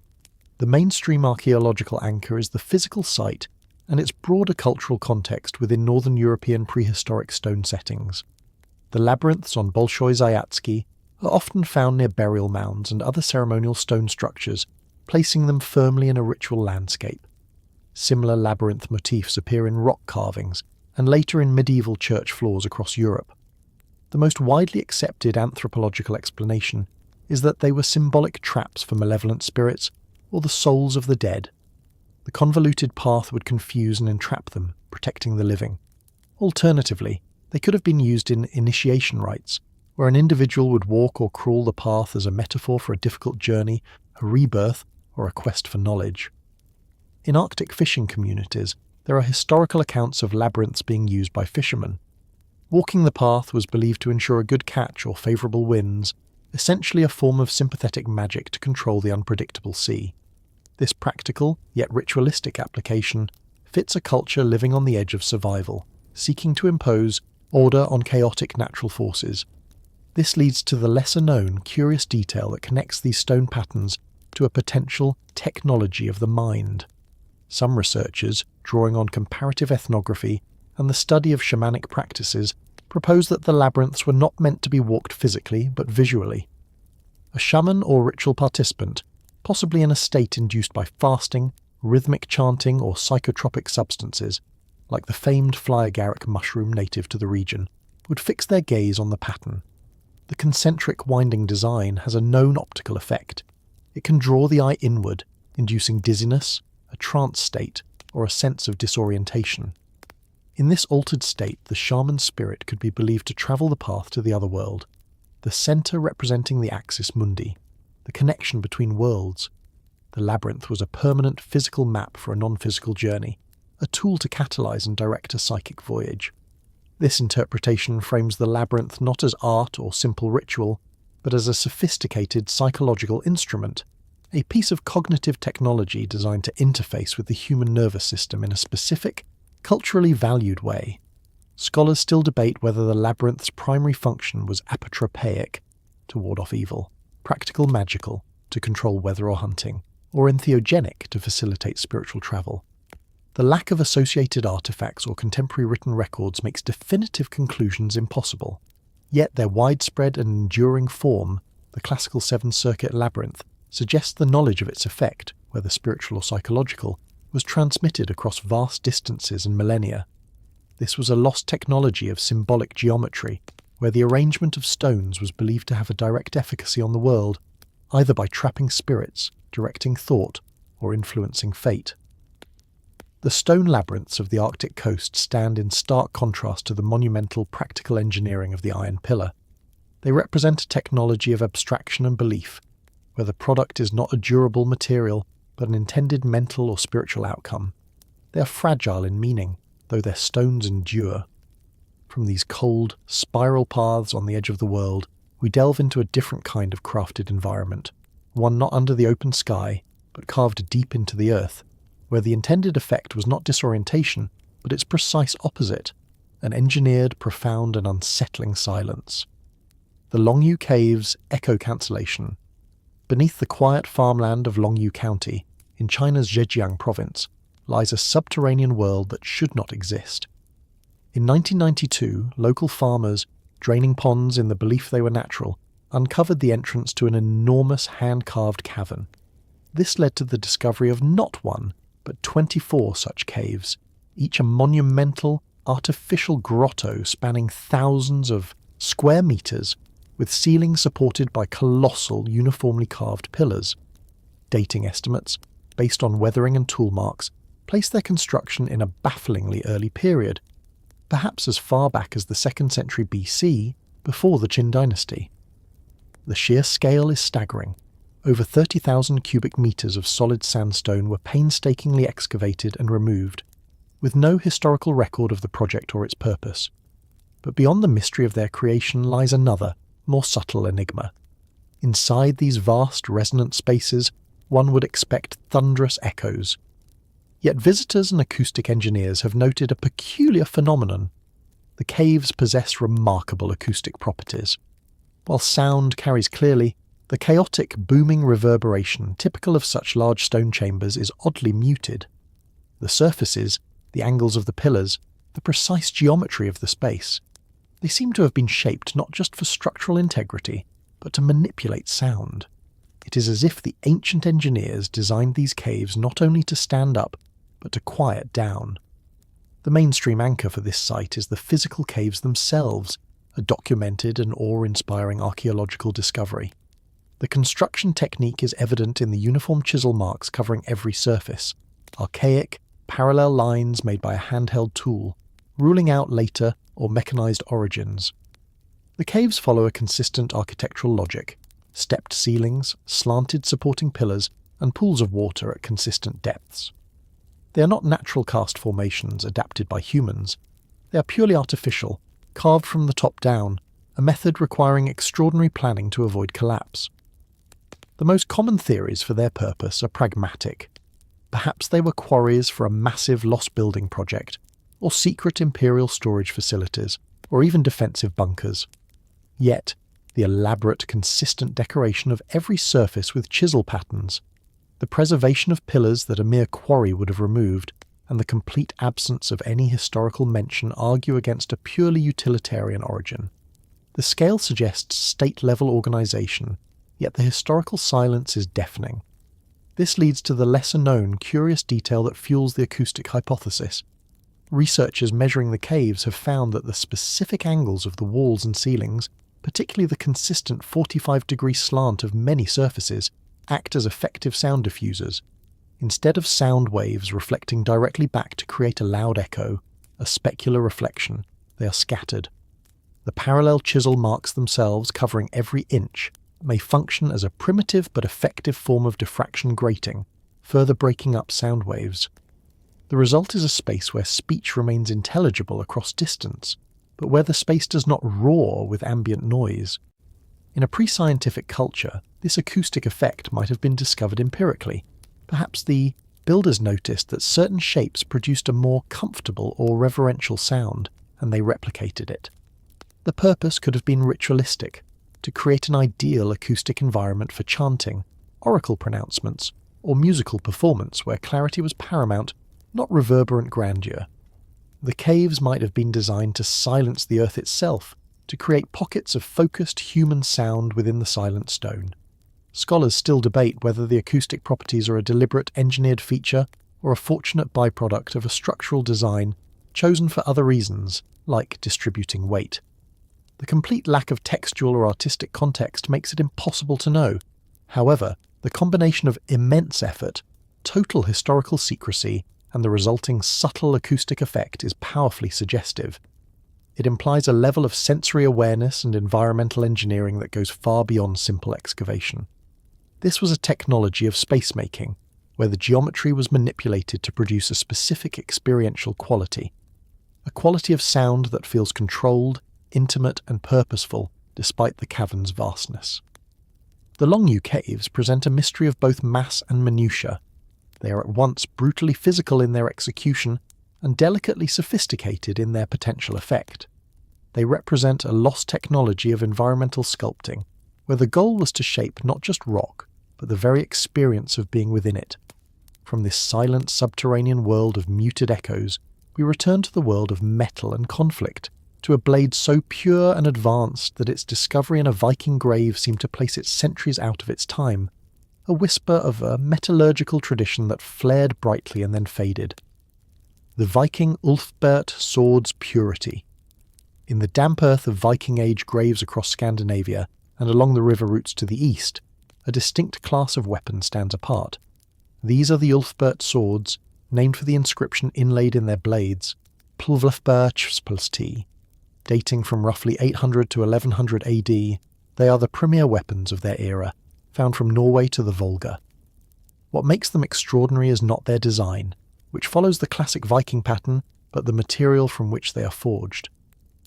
The mainstream archaeological anchor is the physical site and its broader cultural context within Northern European prehistoric stone settings. The labyrinths on Bolshoi Zayatsky are often found near burial mounds and other ceremonial stone structures, placing them firmly in a ritual landscape. Similar labyrinth motifs appear in rock carvings and later in medieval church floors across Europe. The most widely accepted anthropological explanation is that they were symbolic traps for malevolent spirits or the souls of the dead. The convoluted path would confuse and entrap them, protecting the living. Alternatively, they could have been used in initiation rites, where an individual would walk or crawl the path as a metaphor for a difficult journey, a rebirth, or a quest for knowledge. In Arctic fishing communities, there are historical accounts of labyrinths being used by fishermen. Walking the path was believed to ensure a good catch or favourable winds, essentially a form of sympathetic magic to control the unpredictable sea. This practical, yet ritualistic application fits a culture living on the edge of survival, seeking to impose order on chaotic natural forces. This leads to the lesser-known, curious detail that connects these stone patterns to a potential technology of the mind. Some researchers, drawing on comparative ethnography and the study of shamanic practices, propose that the labyrinths were not meant to be walked physically, but visually. A shaman or ritual participant, possibly in a state induced by fasting, rhythmic chanting, or psychotropic substances, like the famed fly agaric mushroom native to the region, would fix their gaze on the pattern. The concentric winding design has a known optical effect. It can draw the eye inward, inducing dizziness, a trance state, or a sense of disorientation. In this altered state, the shaman's spirit could be believed to travel the path to the other world. the centre representing the axis mundi, the connection between worlds. The labyrinth was a permanent physical map for a non-physical journey, a tool to catalyse and direct a psychic voyage. This interpretation frames the labyrinth not as art or simple ritual, but as a sophisticated psychological instrument, a piece of cognitive technology designed to interface with the human nervous system in a specific, culturally valued way. Scholars still debate whether the labyrinth's primary function was apotropaic, to ward off evil, practical magical, to control weather or hunting, or entheogenic, to facilitate spiritual travel. The lack of associated artifacts or contemporary written records makes definitive conclusions impossible. Yet their widespread and enduring form, the classical seven-circuit labyrinth, suggests the knowledge of its effect, whether spiritual or psychological, was transmitted across vast distances and millennia. This was a lost technology of symbolic geometry, where the arrangement of stones was believed to have a direct efficacy on the world, either by trapping spirits, directing thought, or influencing fate. The stone labyrinths of the Arctic coast stand in stark contrast to the monumental practical engineering of the iron pillar. They represent a technology of abstraction and belief, where the product is not a durable material, but an intended mental or spiritual outcome. They are fragile in meaning, though their stones endure. From these cold, spiral paths on the edge of the world, we delve into a different kind of crafted environment, one not under the open sky, but carved deep into the earth, where the intended effect was not disorientation, but its precise opposite, an engineered, profound and unsettling silence. The Longyou Caves echo cancellation. Beneath the quiet farmland of Longyou County, in China's Zhejiang province, lies a subterranean world that should not exist. In 1992, local farmers, draining ponds in the belief they were natural, uncovered the entrance to an enormous hand-carved cavern. This led to the discovery of not one, but 24 such caves, each a monumental, artificial grotto spanning thousands of square metres, with ceilings supported by colossal, uniformly carved pillars. Dating estimates, based on weathering and tool marks, place their construction in a bafflingly early period, perhaps as far back as the 2nd century BC, before the Qin dynasty. The sheer scale is staggering. Over 30,000 cubic metres of solid sandstone were painstakingly excavated and removed, with no historical record of the project or its purpose. But beyond the mystery of their creation lies another, more subtle enigma. Inside these vast, resonant spaces, one would expect thunderous echoes. Yet visitors and acoustic engineers have noted a peculiar phenomenon. The caves possess remarkable acoustic properties. While sound carries clearly, the chaotic, booming reverberation typical of such large stone chambers is oddly muted. The surfaces, the angles of the pillars, the precise geometry of the space, they seem to have been shaped not just for structural integrity, but to manipulate sound. It is as if the ancient engineers designed these caves not only to stand up, but to quiet down. The mainstream anchor for this site is the physical caves themselves, a documented and awe-inspiring archaeological discovery. The construction technique is evident in the uniform chisel marks covering every surface, archaic, parallel lines made by a handheld tool, ruling out later or mechanized origins. The caves follow a consistent architectural logic: stepped ceilings, slanted supporting pillars, and pools of water at consistent depths. They are not natural cast formations adapted by humans. They are purely artificial, carved from the top down, a method requiring extraordinary planning to avoid collapse. The most common theories for their purpose are pragmatic. Perhaps they were quarries for a massive lost building project, or secret imperial storage facilities, or even defensive bunkers. Yet, the elaborate, consistent decoration of every surface with chisel patterns, the preservation of pillars that a mere quarry would have removed, and the complete absence of any historical mention argue against a purely utilitarian origin. The scale suggests state-level organisation, yet the historical silence is deafening. This leads to the lesser-known, curious detail that fuels the acoustic hypothesis. Researchers measuring the caves have found that the specific angles of the walls and ceilings, particularly the consistent 45-degree slant of many surfaces, act as effective sound diffusers. Instead of sound waves reflecting directly back to create a loud echo, a specular reflection, they are scattered. The parallel chisel marks themselves, covering every inch, may function as a primitive but effective form of diffraction grating, further breaking up sound waves. The result is a space where speech remains intelligible across distance, but where the space does not roar with ambient noise. In a pre-scientific culture, this acoustic effect might have been discovered empirically. Perhaps the builders noticed that certain shapes produced a more comfortable or reverential sound, and they replicated it. The purpose could have been ritualistic, to create an ideal acoustic environment for chanting, oracle pronouncements, or musical performance where clarity was paramount, not reverberant grandeur. The caves might have been designed to silence the earth itself, to create pockets of focused human sound within the silent stone. Scholars still debate whether the acoustic properties are a deliberate engineered feature or a fortunate byproduct of a structural design chosen for other reasons, like distributing weight. The complete lack of textual or artistic context makes it impossible to know. However, the combination of immense effort, total historical secrecy, and the resulting subtle acoustic effect is powerfully suggestive. It implies a level of sensory awareness and environmental engineering that goes far beyond simple excavation. This was a technology of space-making, where the geometry was manipulated to produce a specific experiential quality, a quality of sound that feels controlled, intimate and purposeful despite the cavern's vastness. The Longyou Caves present a mystery of both mass and minutiae. They are at once brutally physical in their execution and delicately sophisticated in their potential effect. They represent a lost technology of environmental sculpting, where the goal was to shape not just rock, but the very experience of being within it. From this silent subterranean world of muted echoes, we return to the world of metal and conflict, to a blade so pure and advanced that its discovery in a Viking grave seemed to place it centuries out of its time, a whisper of a metallurgical tradition that flared brightly and then faded. The Viking Ulfberht sword's purity. In the damp earth of Viking Age graves across Scandinavia and along the river routes to the east, a distinct class of weapon stands apart. These are the Ulfberht swords, named for the inscription inlaid in their blades, Pulvlfberhtspulsti. Dating from roughly 800 to 1100 AD, they are the premier weapons of their era, found from Norway to the Volga. What makes them extraordinary is not their design, which follows the classic Viking pattern, but the material from which they are forged.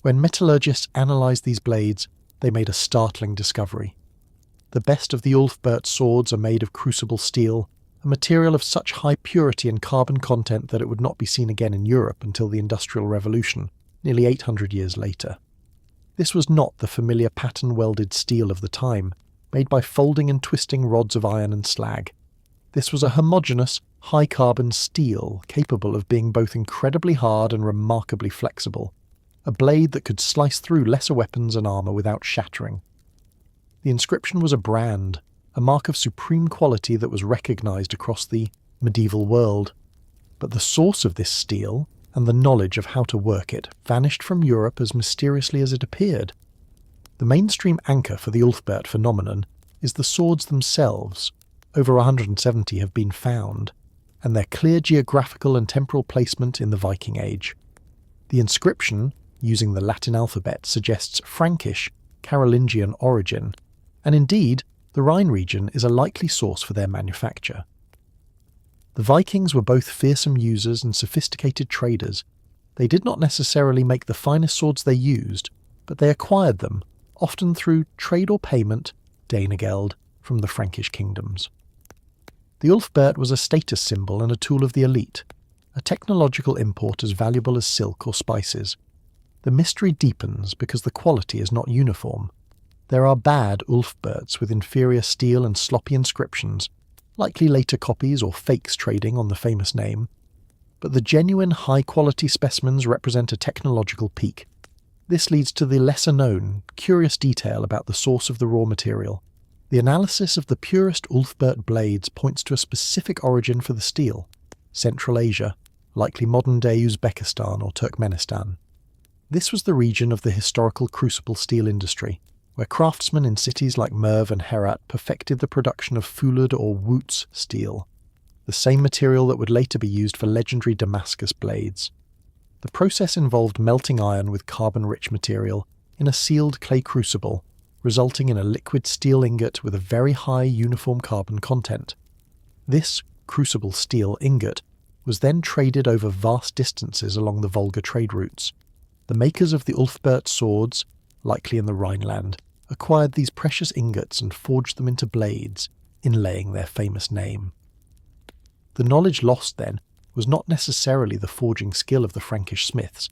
When metallurgists analysed these blades, they made a startling discovery. The best of the Ulfberht swords are made of crucible steel, a material of such high purity and carbon content that it would not be seen again in Europe until the Industrial Revolution, nearly 800 years later. This was not the familiar pattern-welded steel of the time, made by folding and twisting rods of iron and slag. This was a homogeneous, high-carbon steel capable of being both incredibly hard and remarkably flexible, a blade that could slice through lesser weapons and armour without shattering. The inscription was a brand, a mark of supreme quality that was recognised across the medieval world. But the source of this steel, and the knowledge of how to work it, vanished from Europe as mysteriously as it appeared. The mainstream anchor for the Ulfberht phenomenon is the swords themselves. Over 170 have been found, and their clear geographical and temporal placement in the Viking Age. The inscription, using the Latin alphabet, suggests Frankish, Carolingian origin, and indeed, the Rhine region is a likely source for their manufacture. The Vikings were both fearsome users and sophisticated traders. They did not necessarily make the finest swords they used, but they acquired them, often through trade or payment, Danegeld, from the Frankish kingdoms. The Ulfberht was a status symbol and a tool of the elite, a technological import as valuable as silk or spices. The mystery deepens because the quality is not uniform. There are bad Ulfberhts with inferior steel and sloppy inscriptions, likely later copies or fakes trading on the famous name, but the genuine high-quality specimens represent a technological peak. This leads to the lesser-known, curious detail about the source of the raw material. The analysis of the purest Ulfberht blades points to a specific origin for the steel, Central Asia, likely modern-day Uzbekistan or Turkmenistan. This was the region of the historical crucible steel industry, where craftsmen in cities like Merv and Herat perfected the production of fulad or wootz steel, the same material that would later be used for legendary Damascus blades. The process involved melting iron with carbon-rich material, in a sealed clay crucible, resulting in a liquid steel ingot with a very high uniform carbon content. This crucible steel ingot was then traded over vast distances along the Volga trade routes. The makers of the Ulfbert swords, likely in the Rhineland, acquired these precious ingots and forged them into blades, inlaying their famous name. The knowledge lost, then, was not necessarily the forging skill of the Frankish smiths,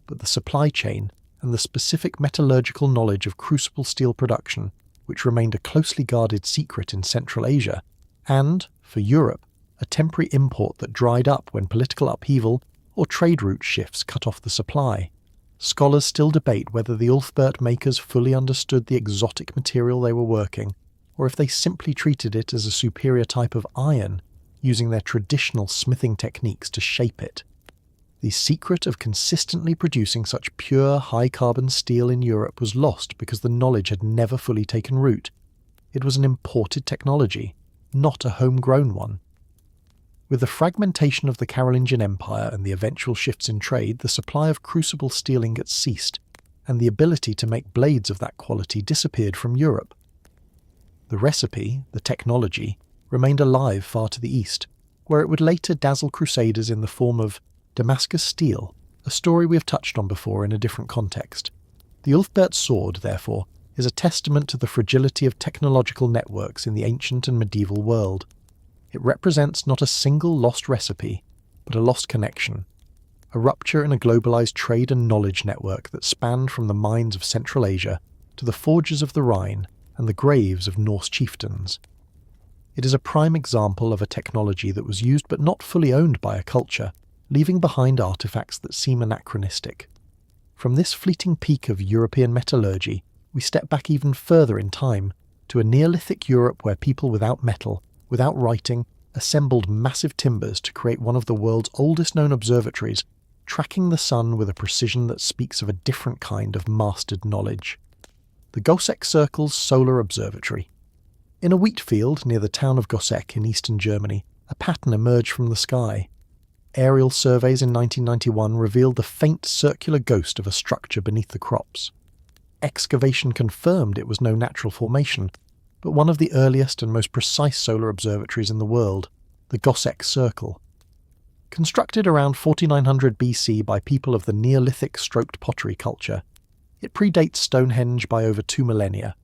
but the supply chain and the specific metallurgical knowledge of crucible steel production, which remained a closely guarded secret in Central Asia, and, for Europe, a temporary import that dried up when political upheaval or trade route shifts cut off the supply. Scholars still debate whether the Ulfbert makers fully understood the exotic material they were working, or if they simply treated it as a superior type of iron, using their traditional smithing techniques to shape it. The secret of consistently producing such pure, high-carbon steel in Europe was lost because the knowledge had never fully taken root. It was an imported technology, not a homegrown one. With the fragmentation of the Carolingian Empire and the eventual shifts in trade, the supply of crucible steel ingots ceased, and the ability to make blades of that quality disappeared from Europe. The recipe, the technology, remained alive far to the east, where it would later dazzle crusaders in the form of Damascus steel, a story we have touched on before in a different context. The Ulfbert sword, therefore, is a testament to the fragility of technological networks in the ancient and medieval world. It represents not a single lost recipe, but a lost connection, a rupture in a globalized trade and knowledge network that spanned from the mines of Central Asia to the forges of the Rhine and the graves of Norse chieftains. It is a prime example of a technology that was used but not fully owned by a culture, leaving behind artifacts that seem anachronistic. From this fleeting peak of European metallurgy, we step back even further in time to a Neolithic Europe where people without metal, without writing, assembled massive timbers to create one of the world's oldest known observatories, tracking the sun with a precision that speaks of a different kind of mastered knowledge. The Goseck Circle's Solar Observatory. In a wheat field near the town of Goseck in eastern Germany, a pattern emerged from the sky. Aerial surveys in 1991 revealed the faint circular ghost of a structure beneath the crops. Excavation confirmed it was no natural formation, but one of the earliest and most precise solar observatories in the world, the Goseck Circle. Constructed around 4900 BC by people of the Neolithic stroked pottery culture, it predates Stonehenge by over 2 millennia.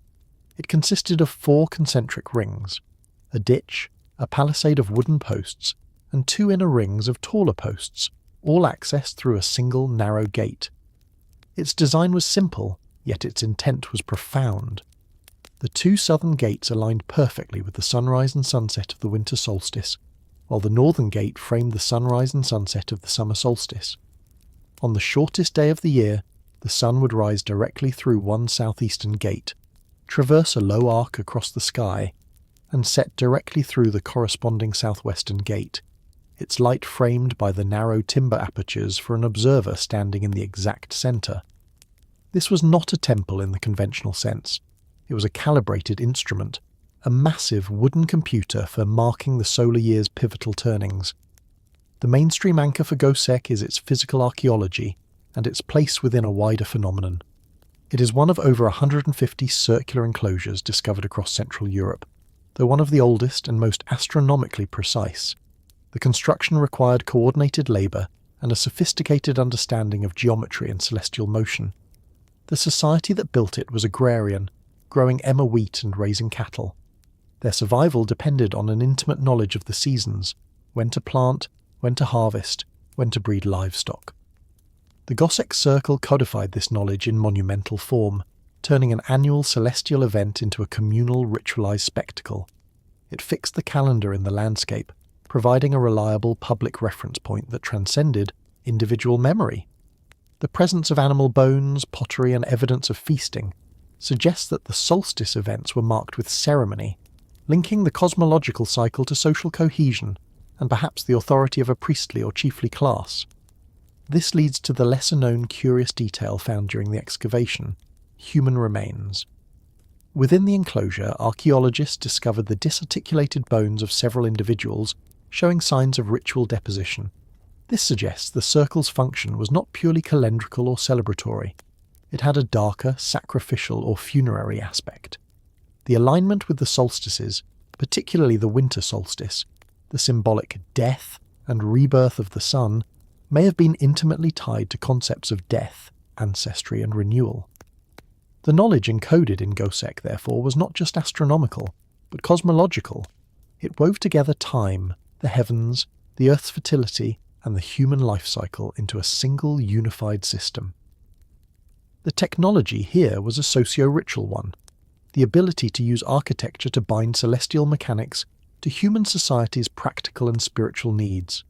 It consisted of 4 concentric rings, a ditch, a palisade of wooden posts, and 2 inner rings of taller posts, all accessed through a single narrow gate. Its design was simple, yet its intent was profound. The 2 southern gates aligned perfectly with the sunrise and sunset of the winter solstice, while the northern gate framed the sunrise and sunset of the summer solstice. On the shortest day of the year, the sun would rise directly through one southeastern gate, traverse a low arc across the sky, and set directly through the corresponding southwestern gate, its light framed by the narrow timber apertures for an observer standing in the exact centre. This was not a temple in the conventional sense. It was a calibrated instrument, a massive wooden computer for marking the solar year's pivotal turnings. The mainstream anchor for Goseck is its physical archaeology and its place within a wider phenomenon. It is one of over 150 circular enclosures discovered across Central Europe, though one of the oldest and most astronomically precise. The construction required coordinated labour and a sophisticated understanding of geometry and celestial motion. The society that built it was agrarian, growing emmer wheat and raising cattle. Their survival depended on an intimate knowledge of the seasons, when to plant, when to harvest, when to breed livestock. The Goseck Circle codified this knowledge in monumental form, turning an annual celestial event into a communal ritualized spectacle. It fixed the calendar in the landscape, providing a reliable public reference point that transcended individual memory. The presence of animal bones, pottery, and evidence of feasting suggests that the solstice events were marked with ceremony, linking the cosmological cycle to social cohesion and perhaps the authority of a priestly or chiefly class. This leads to the lesser-known curious detail found during the excavation: human remains. Within the enclosure, archaeologists discovered the disarticulated bones of several individuals, showing signs of ritual deposition. This suggests the circle's function was not purely calendrical or celebratory. it had a darker, sacrificial or funerary aspect. The alignment with the solstices, particularly the winter solstice, the symbolic death and rebirth of the sun, may have been intimately tied to concepts of death, ancestry and renewal. The knowledge encoded in Gosek, therefore, was not just astronomical, but cosmological. It wove together time, the heavens, the Earth's fertility, and the human life cycle into a single unified system. The technology here was a socio-ritual one, the ability to use architecture to bind celestial mechanics to human society's practical and spiritual needs.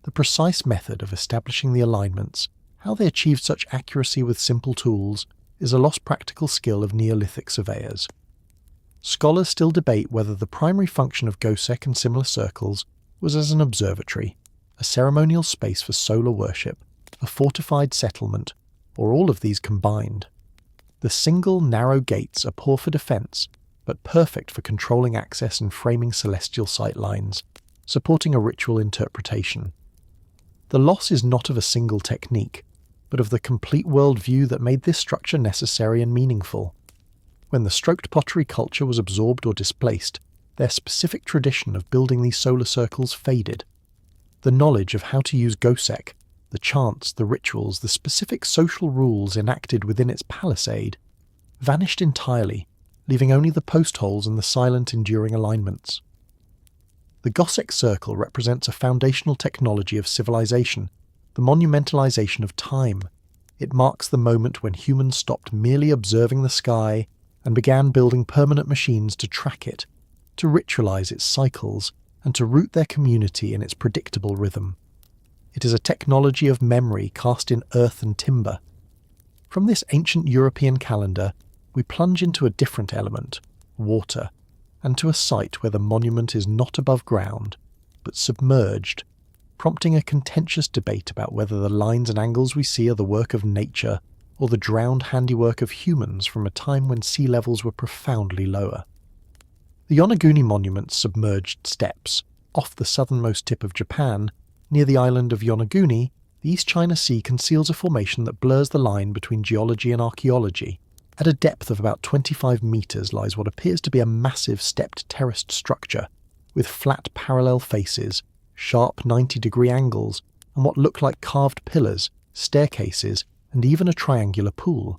The precise method of establishing the alignments, how they achieved such accuracy with simple tools, is a lost practical skill of Neolithic surveyors. Scholars still debate whether the primary function of Gosek and similar circles was as an observatory, a ceremonial space for solar worship, a fortified settlement, or all of these combined. The single narrow gates are poor for defence, but perfect for controlling access and framing celestial sight lines, supporting a ritual interpretation. The loss is not of a single technique, but of the complete worldview that made this structure necessary and meaningful. When the stroked pottery culture was absorbed or displaced, their specific tradition of building these solar circles faded. The knowledge of how to use Gosek, the chants, the rituals, the specific social rules enacted within its palisade, vanished entirely, leaving only the post holes and the silent, enduring alignments. The Gosek circle represents a foundational technology of civilization, the monumentalization of time. It marks the moment when humans stopped merely observing the sky and began building permanent machines to track it, to ritualize its cycles, and to root their community in its predictable rhythm. It is a technology of memory cast in earth and timber. From this ancient European calendar, we plunge into a different element, water, and to a site where the monument is not above ground, but submerged, prompting a contentious debate about whether the lines and angles we see are the work of nature or the drowned handiwork of humans from a time when sea levels were profoundly lower. The Yonaguni monument's submerged steps, off the southernmost tip of Japan, near the island of Yonaguni, the East China Sea conceals a formation that blurs the line between geology and archaeology. At a depth of about 25 metres lies what appears to be a massive stepped terraced structure, with flat parallel faces, sharp 90-degree angles, and what look like carved pillars, staircases, and even a triangular pool.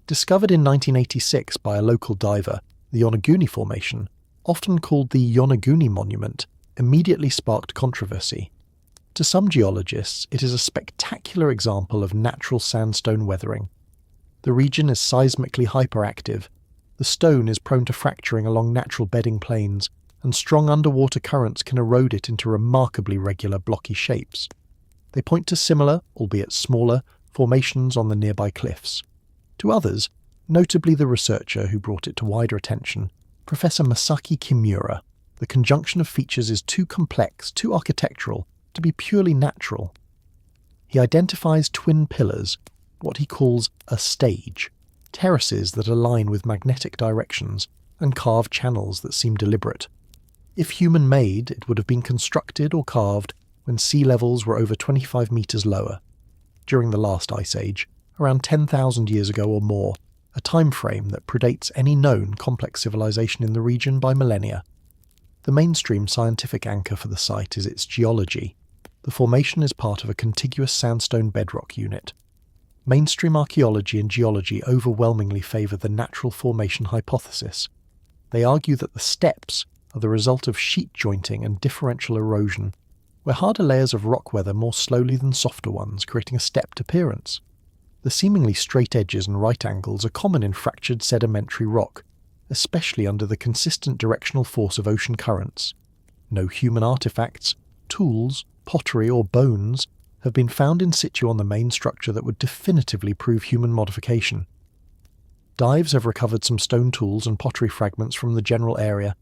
Discovered in 1986 by a local diver, the Yonaguni Formation, often called the Yonaguni Monument, immediately sparked controversy. To some geologists, it is a spectacular example of natural sandstone weathering. The region is seismically hyperactive. The stone is prone to fracturing along natural bedding planes, and strong underwater currents can erode it into remarkably regular blocky shapes. They point to similar, albeit smaller, formations on the nearby cliffs. To others, notably the researcher who brought it to wider attention, Professor Masaki Kimura, the conjunction of features is too complex, too architectural, to be purely natural. He identifies twin pillars, what he calls a stage, terraces that align with magnetic directions, and carved channels that seem deliberate. If human-made, it would have been constructed or carved when sea levels were over 25 metres lower, during the last ice age, around 10,000 years ago or more, a time frame that predates any known complex civilization in the region by millennia. The mainstream scientific anchor for the site is its geology. The formation is part of a contiguous sandstone bedrock unit. Mainstream archaeology and geology overwhelmingly favour the natural formation hypothesis. They argue that the steps are the result of sheet jointing and differential erosion, where harder layers of rock weather more slowly than softer ones, creating a stepped appearance. The seemingly straight edges and right angles are common in fractured sedimentary rock, especially under the consistent directional force of ocean currents. No human artefacts, tools, pottery or bones have been found in situ on the main structure that would definitively prove human modification. Dives have recovered some stone tools and pottery fragments from the general area,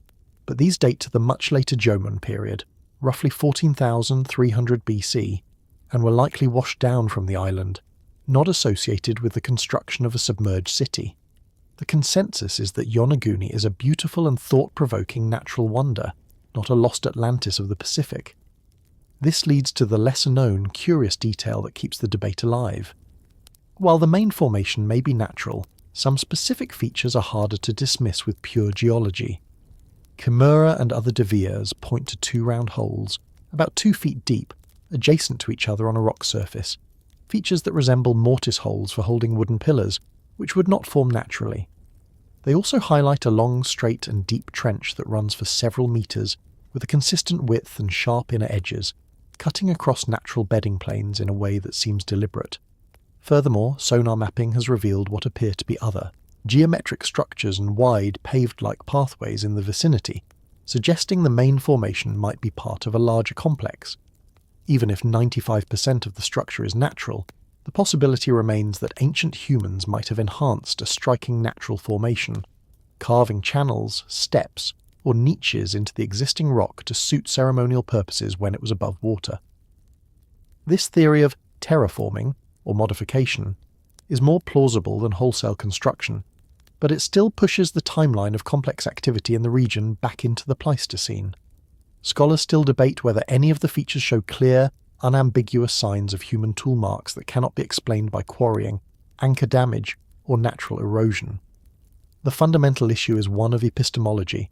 but these date to the much later Jomon period, roughly 14,300 BC, and were likely washed down from the island, not associated with the construction of a submerged city. The consensus is that Yonaguni is a beautiful and thought-provoking natural wonder, not a lost Atlantis of the Pacific. This leads to the lesser-known, curious detail that keeps the debate alive. While the main formation may be natural, some specific features are harder to dismiss with pure geology. Kimura and other De Veers point to two round holes, about 2 feet deep, adjacent to each other on a rock surface, features that resemble mortise holes for holding wooden pillars, which would not form naturally. They also highlight a long, straight and deep trench that runs for several metres, with a consistent width and sharp inner edges, cutting across natural bedding planes in a way that seems deliberate. Furthermore, sonar mapping has revealed what appear to be other, geometric structures and wide, paved-like pathways in the vicinity, suggesting the main formation might be part of a larger complex. Even if 95% of the structure is natural, the possibility remains that ancient humans might have enhanced a striking natural formation, carving channels, steps, or niches into the existing rock to suit ceremonial purposes when it was above water. This theory of terraforming, or modification, is more plausible than wholesale construction, but it still pushes the timeline of complex activity in the region back into the Pleistocene. Scholars still debate whether any of the features show clear, unambiguous signs of human tool marks that cannot be explained by quarrying, anchor damage, or natural erosion. The fundamental issue is one of epistemology.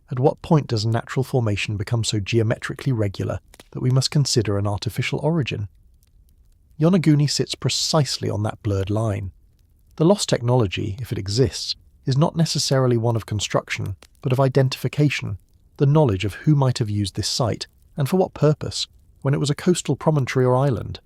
At what point does natural formation become so geometrically regular that we must consider an artificial origin? Yonaguni sits precisely on that blurred line. The lost technology, if it exists, is not necessarily one of construction, but of identification, the knowledge of who might have used this site, and for what purpose, when it was a coastal promontory or island.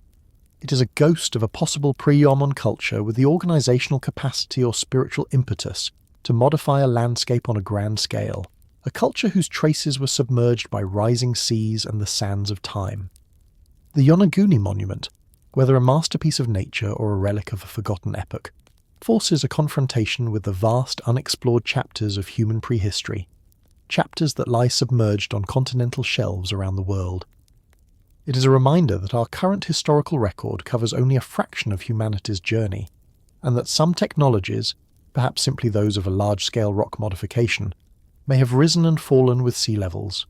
It is a ghost of a possible pre-Yomon culture with the organisational capacity or spiritual impetus to modify a landscape on a grand scale, a culture whose traces were submerged by rising seas and the sands of time. The Yonaguni monument, whether a masterpiece of nature or a relic of a forgotten epoch, forces a confrontation with the vast unexplored chapters of human prehistory, chapters that lie submerged on continental shelves around the world. It is a reminder that our current historical record covers only a fraction of humanity's journey, and that some technologies, perhaps simply those of a large-scale rock modification, may have risen and fallen with sea levels.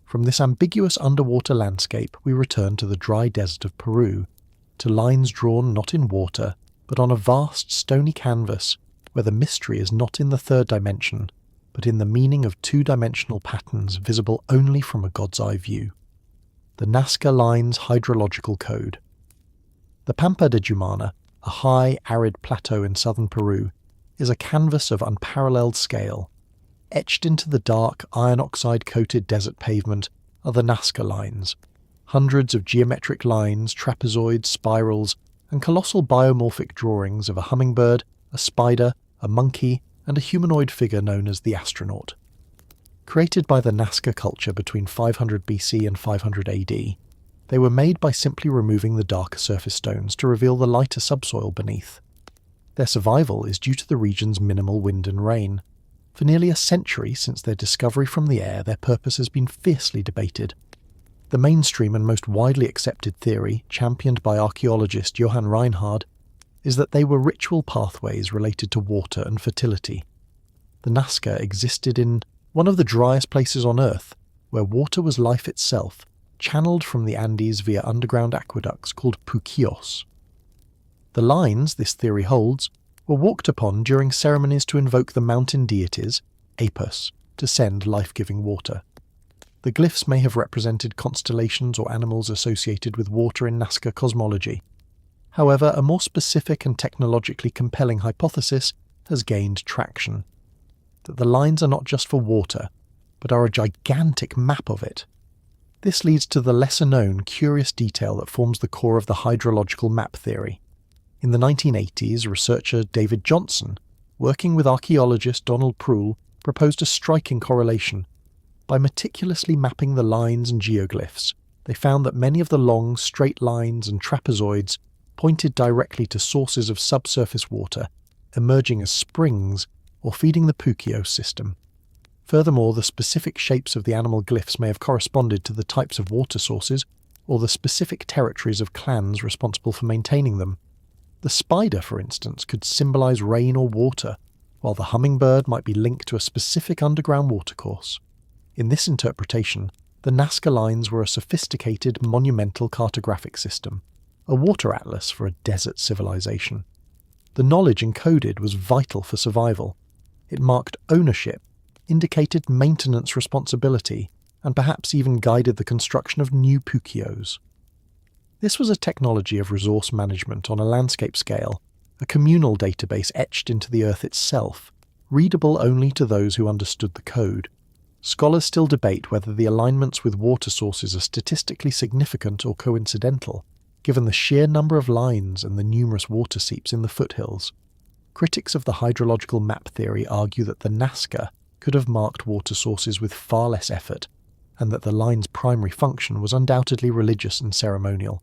From this ambiguous underwater landscape we return to the dry desert of Peru, to lines drawn not in water, but on a vast stony canvas where the mystery is not in the third dimension, but in the meaning of two-dimensional patterns visible only from a god's eye view. The Nazca Line's hydrological code. The Pampa de Jumana, a high, arid plateau in southern Peru, is a canvas of unparalleled scale. Etched into the dark, iron oxide-coated desert pavement are the Nazca Lines, hundreds of geometric lines, trapezoids, spirals, and colossal biomorphic drawings of a hummingbird, a spider, a monkey, and a humanoid figure known as the astronaut. Created by the Nazca culture between 500 BC and 500 AD, they were made by simply removing the darker surface stones to reveal the lighter subsoil beneath. Their survival is due to the region's minimal wind and rain. For nearly a century since their discovery from the air, their purpose has been fiercely debated. The mainstream and most widely accepted theory, championed by archaeologist Johann Reinhard, is that they were ritual pathways related to water and fertility. The Nazca existed in one of the driest places on Earth, where water was life itself, channeled from the Andes via underground aqueducts called puquios. The lines, this theory holds, were walked upon during ceremonies to invoke the mountain deities, Apus, to send life-giving water. The glyphs may have represented constellations or animals associated with water in Nazca cosmology. However, a more specific and technologically compelling hypothesis has gained traction. That the lines are not just for water, but are a gigantic map of it. This leads to the lesser-known, curious detail that forms the core of the hydrological map theory. In the 1980s, researcher David Johnson, working with archaeologist Donald Proul, proposed a striking correlation. By meticulously mapping the lines and geoglyphs, they found that many of the long, straight lines and trapezoids pointed directly to sources of subsurface water, emerging as springs or feeding the Puquios system. Furthermore, the specific shapes of the animal glyphs may have corresponded to the types of water sources or the specific territories of clans responsible for maintaining them. The spider, for instance, could symbolize rain or water, while the hummingbird might be linked to a specific underground watercourse. In this interpretation, the Nazca Lines were a sophisticated, monumental cartographic system, a water atlas for a desert civilization. The knowledge encoded was vital for survival. It marked ownership, indicated maintenance responsibility, and perhaps even guided the construction of new pukios. This was a technology of resource management on a landscape scale, a communal database etched into the earth itself, readable only to those who understood the code. Scholars still debate whether the alignments with water sources are statistically significant or coincidental, given the sheer number of lines and the numerous water seeps in the foothills. Critics of the hydrological map theory argue that the Nazca could have marked water sources with far less effort, and that the line's primary function was undoubtedly religious and ceremonial.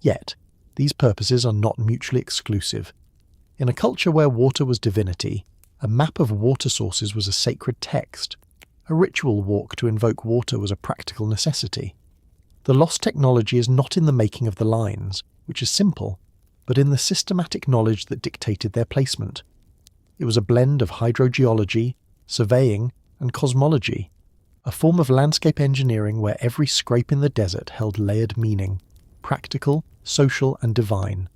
Yet, these purposes are not mutually exclusive. In a culture where water was divinity, a map of water sources was a sacred text. A ritual walk to invoke water was a practical necessity. The lost technology is not in the making of the lines, which is simple, but in the systematic knowledge that dictated their placement. It was a blend of hydrogeology, surveying, and cosmology, a form of landscape engineering where every scrape in the desert held layered meaning, practical, social, and divine.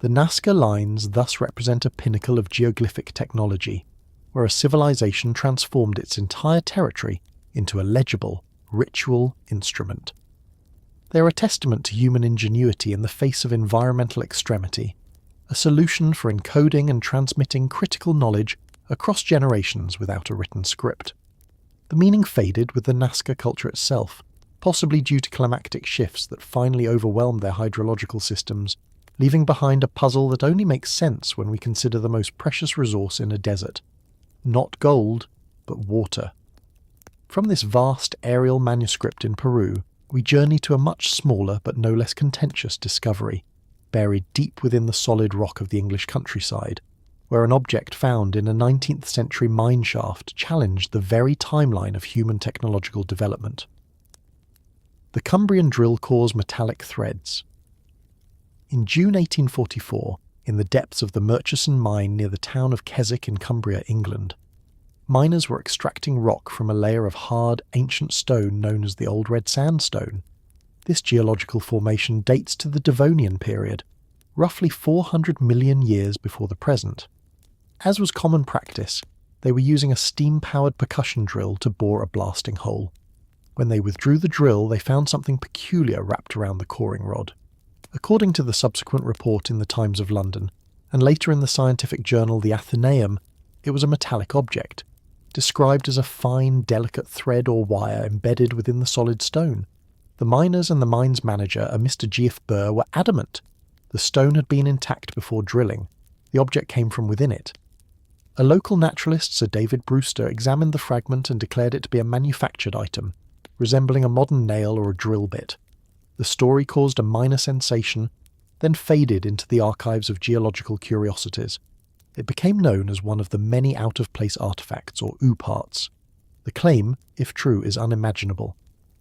The Nazca lines thus represent a pinnacle of geoglyphic technology, where a civilization transformed its entire territory into a legible, ritual instrument. They are a testament to human ingenuity in the face of environmental extremity, a solution for encoding and transmitting critical knowledge across generations without a written script. The meaning faded with the Nazca culture itself, possibly due to climactic shifts that finally overwhelmed their hydrological systems, leaving behind a puzzle that only makes sense when we consider the most precious resource in a desert. Not gold, but water. From this vast aerial manuscript in Peru, we journey to a much smaller but no less contentious discovery, buried deep within the solid rock of the English countryside, where an object found in a 19th century mine shaft challenged the very timeline of human technological development. The Cumbrian drill core's metallic threads. In June 1844, in the depths of the Murchison mine near the town of Keswick in Cumbria, England, miners were extracting rock from a layer of hard, ancient stone known as the Old Red Sandstone. This geological formation dates to the Devonian period, roughly 400 million years before the present. As was common practice, they were using a steam-powered percussion drill to bore a blasting hole. When they withdrew the drill, they found something peculiar wrapped around the coring rod. According to the subsequent report in the Times of London, and later in the scientific journal The Athenaeum, it was a metallic object, described as a fine, delicate thread or wire embedded within the solid stone. The miners and the mine's manager, a Mr. G.F. Burr, were adamant. The stone had been intact before drilling. The object came from within it. A local naturalist, Sir David Brewster, examined the fragment and declared it to be a manufactured item, resembling a modern nail or a drill bit. The story caused a minor sensation, then faded into the archives of geological curiosities. It became known as one of the many out-of-place artifacts, or OOPArts. The claim, if true, is unimaginable.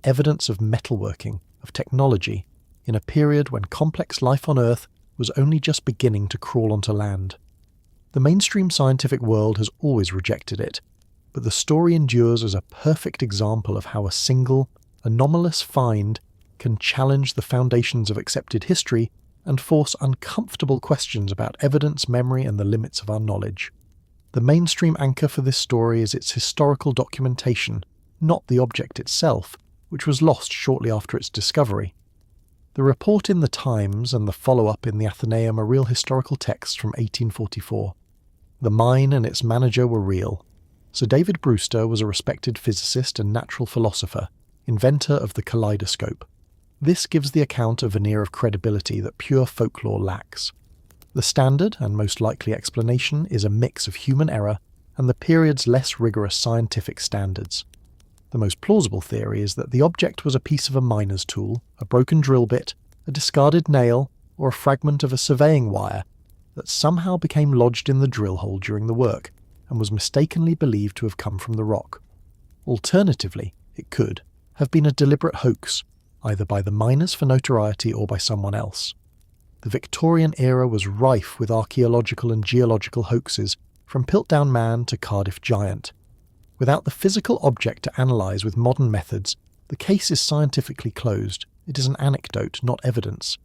Evidence of metalworking, of technology, in a period when complex life on Earth was only just beginning to crawl onto land. The mainstream scientific world has always rejected it, but the story endures as a perfect example of how a single, anomalous find can challenge the foundations of accepted history and force uncomfortable questions about evidence, memory, and the limits of our knowledge. The mainstream anchor for this story is its historical documentation, not the object itself, which was lost shortly after its discovery. The report in the Times and the follow-up in the Athenaeum are real historical texts from 1844. The mine and its manager were real. Sir David Brewster was a respected physicist and natural philosopher, inventor of the kaleidoscope. This gives the account a veneer of credibility that pure folklore lacks. The standard and most likely explanation is a mix of human error and the period's less rigorous scientific standards. The most plausible theory is that the object was a piece of a miner's tool, a broken drill bit, a discarded nail, or a fragment of a surveying wire that somehow became lodged in the drill hole during the work and was mistakenly believed to have come from the rock. Alternatively, it could have been a deliberate hoax, either by the miners for notoriety or by someone else. The Victorian era was rife with archaeological and geological hoaxes, from Piltdown Man to Cardiff Giant. Without the physical object to analyse with modern methods, the case is scientifically closed. It is an anecdote, not evidence.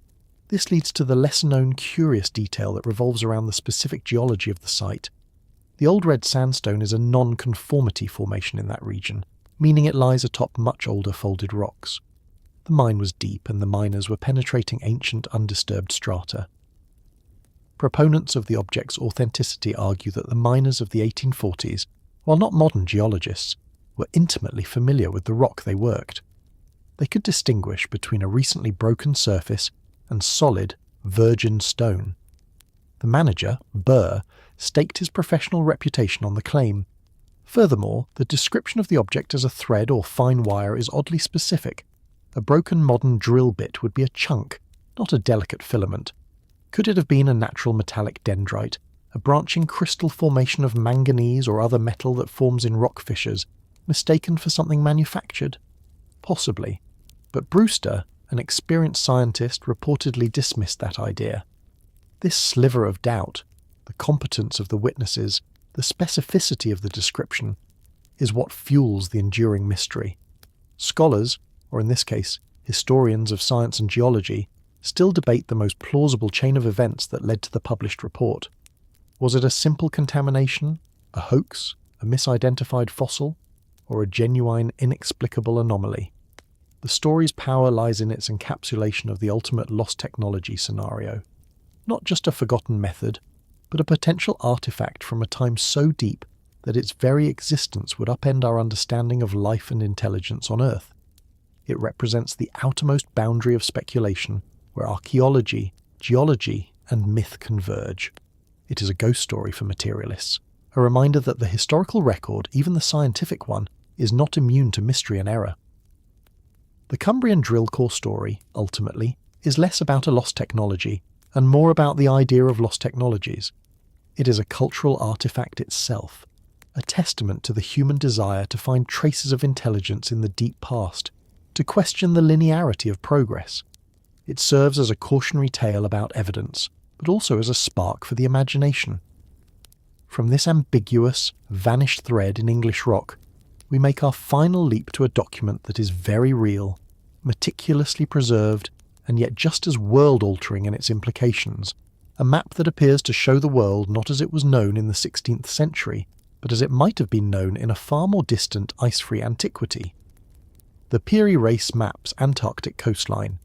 This leads to the lesser-known curious detail that revolves around the specific geology of the site. The Old Red Sandstone is a non-conformity formation in that region, meaning it lies atop much older folded rocks. The mine was deep and the miners were penetrating ancient undisturbed strata. Proponents of the object's authenticity argue that the miners of the 1840s, while not modern geologists, were intimately familiar with the rock they worked. They could distinguish between a recently broken surface and solid, virgin stone. The manager, Burr, staked his professional reputation on the claim. Furthermore, the description of the object as a thread or fine wire is oddly specific. A broken modern drill bit would be a chunk, not a delicate filament. Could it have been a natural metallic dendrite, a branching crystal formation of manganese or other metal that forms in rock fissures, mistaken for something manufactured? Possibly. But Brewster, an experienced scientist, reportedly dismissed that idea. This sliver of doubt, the competence of the witnesses, the specificity of the description, is what fuels the enduring mystery. Scholars, or in this case, historians of science and geology, still debate the most plausible chain of events that led to the published report. Was it a simple contamination, a hoax, a misidentified fossil, or a genuine, inexplicable anomaly? The story's power lies in its encapsulation of the ultimate lost technology scenario. Not just a forgotten method, but a potential artifact from a time so deep that its very existence would upend our understanding of life and intelligence on Earth. It represents the outermost boundary of speculation, where archaeology, geology, and myth converge. It is a ghost story for materialists, a reminder that the historical record, even the scientific one, is not immune to mystery and error. The Cumbrian drill core story, ultimately, is less about a lost technology and more about the idea of lost technologies. It is a cultural artifact itself, a testament to the human desire to find traces of intelligence in the deep past, to question the linearity of progress. It serves as a cautionary tale about evidence, but also as a spark for the imagination. From this ambiguous, vanished thread in English rock, we make our final leap to a document that is very real, meticulously preserved, and yet just as world-altering in its implications, a map that appears to show the world not as it was known in the 16th century, but as it might have been known in a far more distant ice-free antiquity. The Piri Reis maps Antarctic coastline.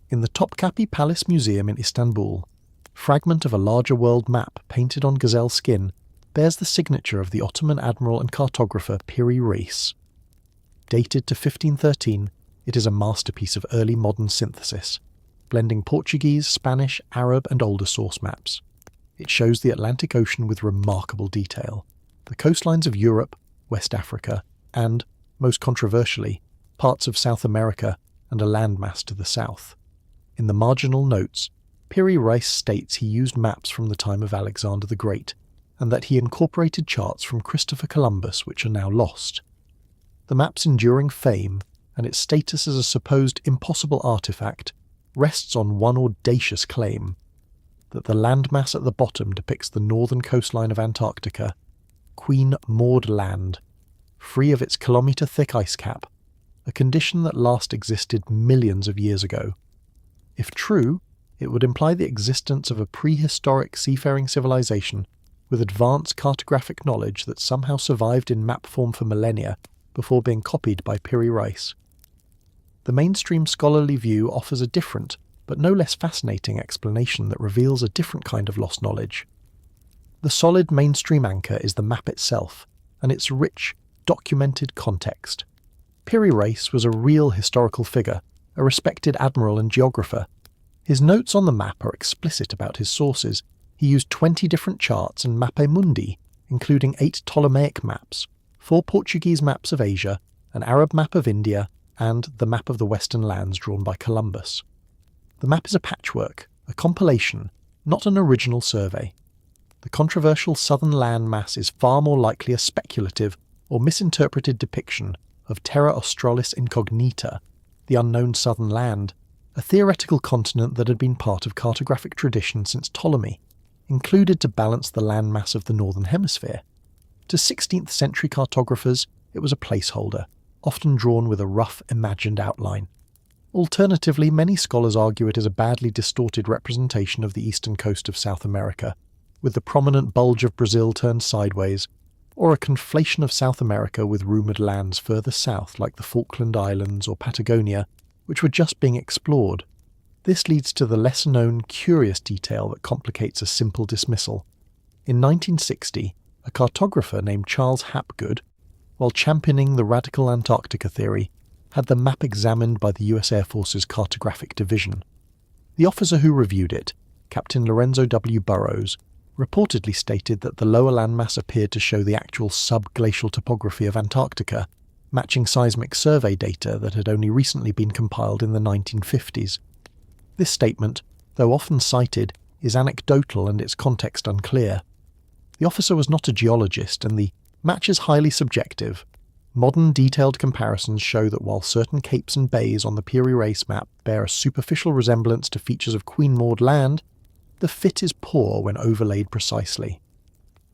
In the Topkapi Palace Museum in Istanbul, fragment of a larger world map painted on gazelle skin bears the signature of the Ottoman admiral and cartographer Piri Reis. Dated to 1513, it is a masterpiece of early modern synthesis, blending Portuguese, Spanish, Arab and older source maps. It shows the Atlantic Ocean with remarkable detail, the coastlines of Europe, West Africa, and, most controversially, parts of South America and a landmass to the south. In the marginal notes, Piri Reis states he used maps from the time of Alexander the Great, and that he incorporated charts from Christopher Columbus which are now lost. The map's enduring fame, and its status as a supposed impossible artifact, rests on one audacious claim, that the landmass at the bottom depicts the northern coastline of Antarctica, Queen Maud Land, free of its kilometre-thick ice cap, a condition that last existed millions of years ago. If true, it would imply the existence of a prehistoric seafaring civilization with advanced cartographic knowledge that somehow survived in map form for millennia before being copied by Piri Reis. The mainstream scholarly view offers a different, but no less fascinating explanation that reveals a different kind of lost knowledge. The solid mainstream anchor is the map itself, and its rich, documented context. Piri Reis was a real historical figure, a respected admiral and geographer. His notes on the map are explicit about his sources. He used 20 different charts and mappe mundi, including 8 Ptolemaic maps, 4 Portuguese maps of Asia, an Arab map of India, and the map of the Western lands drawn by Columbus. The map is a patchwork, a compilation, not an original survey. The controversial southern land mass is far more likely a speculative or misinterpreted depiction of Terra Australis Incognita, the unknown southern land, a theoretical continent that had been part of cartographic tradition since Ptolemy, included to balance the landmass of the northern hemisphere. To 16th century cartographers, it was a placeholder, often drawn with a rough, imagined outline. Alternatively, many scholars argue it is a badly distorted representation of the eastern coast of South America, with the prominent bulge of Brazil turned sideways, or a conflation of South America with rumoured lands further south like the Falkland Islands or Patagonia, which were just being explored. This leads to the lesser-known, curious detail that complicates a simple dismissal. In 1960, a cartographer named Charles Hapgood, while championing the radical Antarctica theory, had the map examined by the US Air Force's Cartographic Division. The officer who reviewed it, Captain Lorenzo W. Burrows, reportedly stated that the lower landmass appeared to show the actual subglacial topography of Antarctica, matching seismic survey data that had only recently been compiled in the 1950s. This statement, though often cited, is anecdotal and its context unclear. The officer was not a geologist, and the match is highly subjective. Modern detailed comparisons show that while certain capes and bays on the Peary Race map bear a superficial resemblance to features of Queen Maud Land, the fit is poor when overlaid precisely.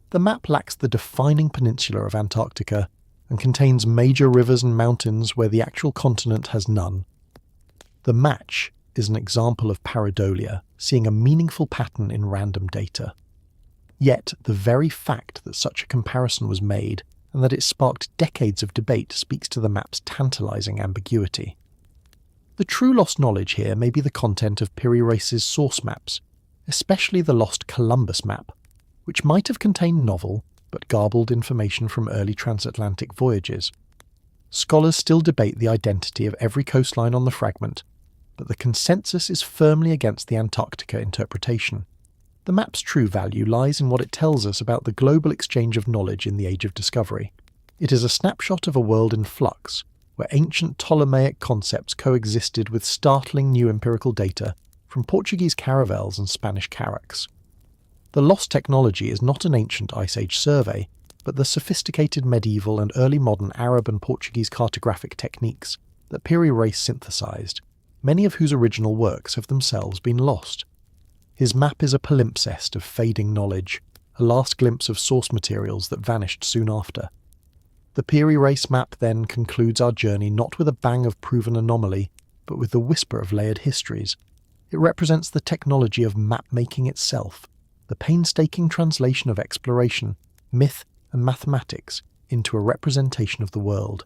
The map lacks the defining peninsula of Antarctica and contains major rivers and mountains where the actual continent has none. The match is an example of pareidolia, seeing a meaningful pattern in random data. Yet, the very fact that such a comparison was made and that it sparked decades of debate speaks to the map's tantalizing ambiguity. The true lost knowledge here may be the content of Peary Race's source maps, especially the lost Columbus map, which might have contained novel but garbled information from early transatlantic voyages. Scholars still debate the identity of every coastline on the fragment, but the consensus is firmly against the Antarctica interpretation. The map's true value lies in what it tells us about the global exchange of knowledge in the Age of Discovery. It is a snapshot of a world in flux, where ancient Ptolemaic concepts coexisted with startling new empirical data from Portuguese caravels and Spanish carracks. The lost technology is not an ancient Ice Age survey, but the sophisticated medieval and early modern Arab and Portuguese cartographic techniques that Peary Race synthesized, many of whose original works have themselves been lost. His map is a palimpsest of fading knowledge, a last glimpse of source materials that vanished soon after. The Peary Race map then concludes our journey not with a bang of proven anomaly, but with the whisper of layered histories. It represents the technology of map-making itself, the painstaking translation of exploration, myth and mathematics into a representation of the world.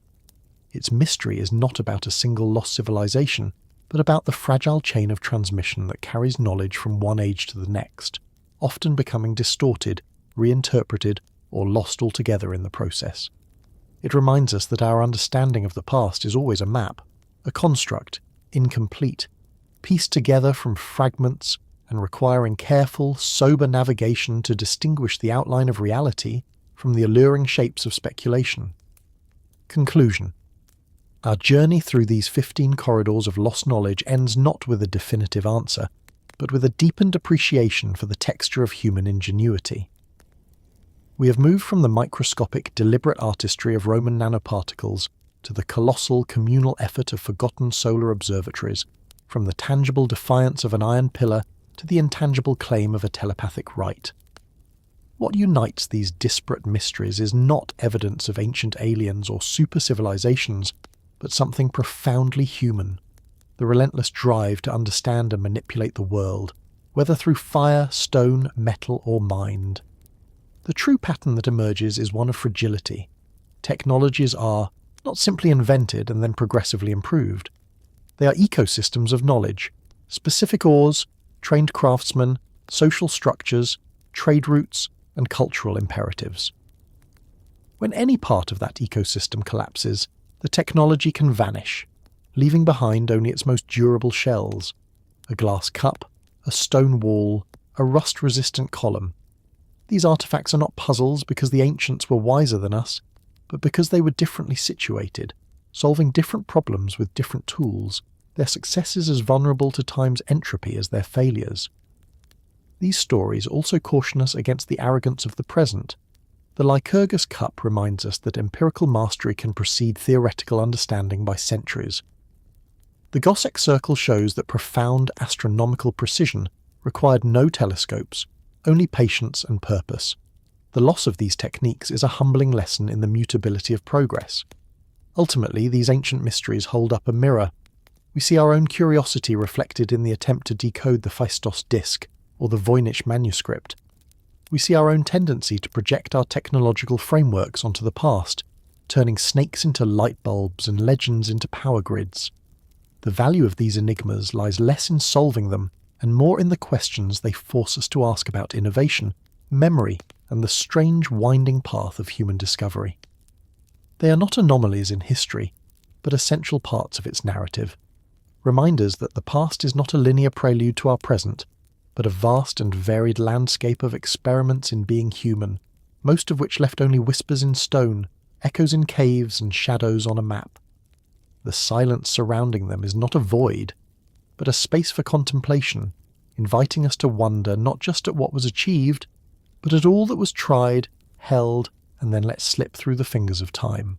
Its mystery is not about a single lost civilization, but about the fragile chain of transmission that carries knowledge from one age to the next, often becoming distorted, reinterpreted, or lost altogether in the process. It reminds us that our understanding of the past is always a map, a construct, incomplete, pieced together from fragments and requiring careful, sober navigation to distinguish the outline of reality from the alluring shapes of speculation. Conclusion. Our journey through these 15 corridors of lost knowledge ends not with a definitive answer, but with a deepened appreciation for the texture of human ingenuity. We have moved from the microscopic, deliberate artistry of Roman nanoparticles to the colossal, communal effort of forgotten solar observatories, from the tangible defiance of an iron pillar to the intangible claim of a telepathic right. What unites these disparate mysteries is not evidence of ancient aliens or super civilizations, but something profoundly human, the relentless drive to understand and manipulate the world, whether through fire, stone, metal, or mind. The true pattern that emerges is one of fragility. Technologies are not simply invented and then progressively improved. They are ecosystems of knowledge, specific ores, trained craftsmen, social structures, trade routes, and cultural imperatives. When any part of that ecosystem collapses, the technology can vanish, leaving behind only its most durable shells, a glass cup, a stone wall, a rust-resistant column. These artifacts are not puzzles because the ancients were wiser than us, but because they were differently situated, solving different problems with different tools. Their success is as vulnerable to time's entropy as their failures. These stories also caution us against the arrogance of the present. The Lycurgus cup reminds us that empirical mastery can precede theoretical understanding by centuries. The Gossec circle shows that profound astronomical precision required no telescopes, only patience and purpose. The loss of these techniques is a humbling lesson in the mutability of progress. Ultimately, these ancient mysteries hold up a mirror. We see our own curiosity reflected in the attempt to decode the Phaistos disc or the Voynich manuscript. We see our own tendency to project our technological frameworks onto the past, turning snakes into light bulbs and legends into power grids. The value of these enigmas lies less in solving them and more in the questions they force us to ask about innovation, memory, and the strange winding path of human discovery. They are not anomalies in history, but essential parts of its narrative. Reminders that the past is not a linear prelude to our present, but a vast and varied landscape of experiments in being human, most of which left only whispers in stone, echoes in caves, and shadows on a map. The silence surrounding them is not a void, but a space for contemplation, inviting us to wonder not just at what was achieved, but at all that was tried, held, and then let slip through the fingers of time.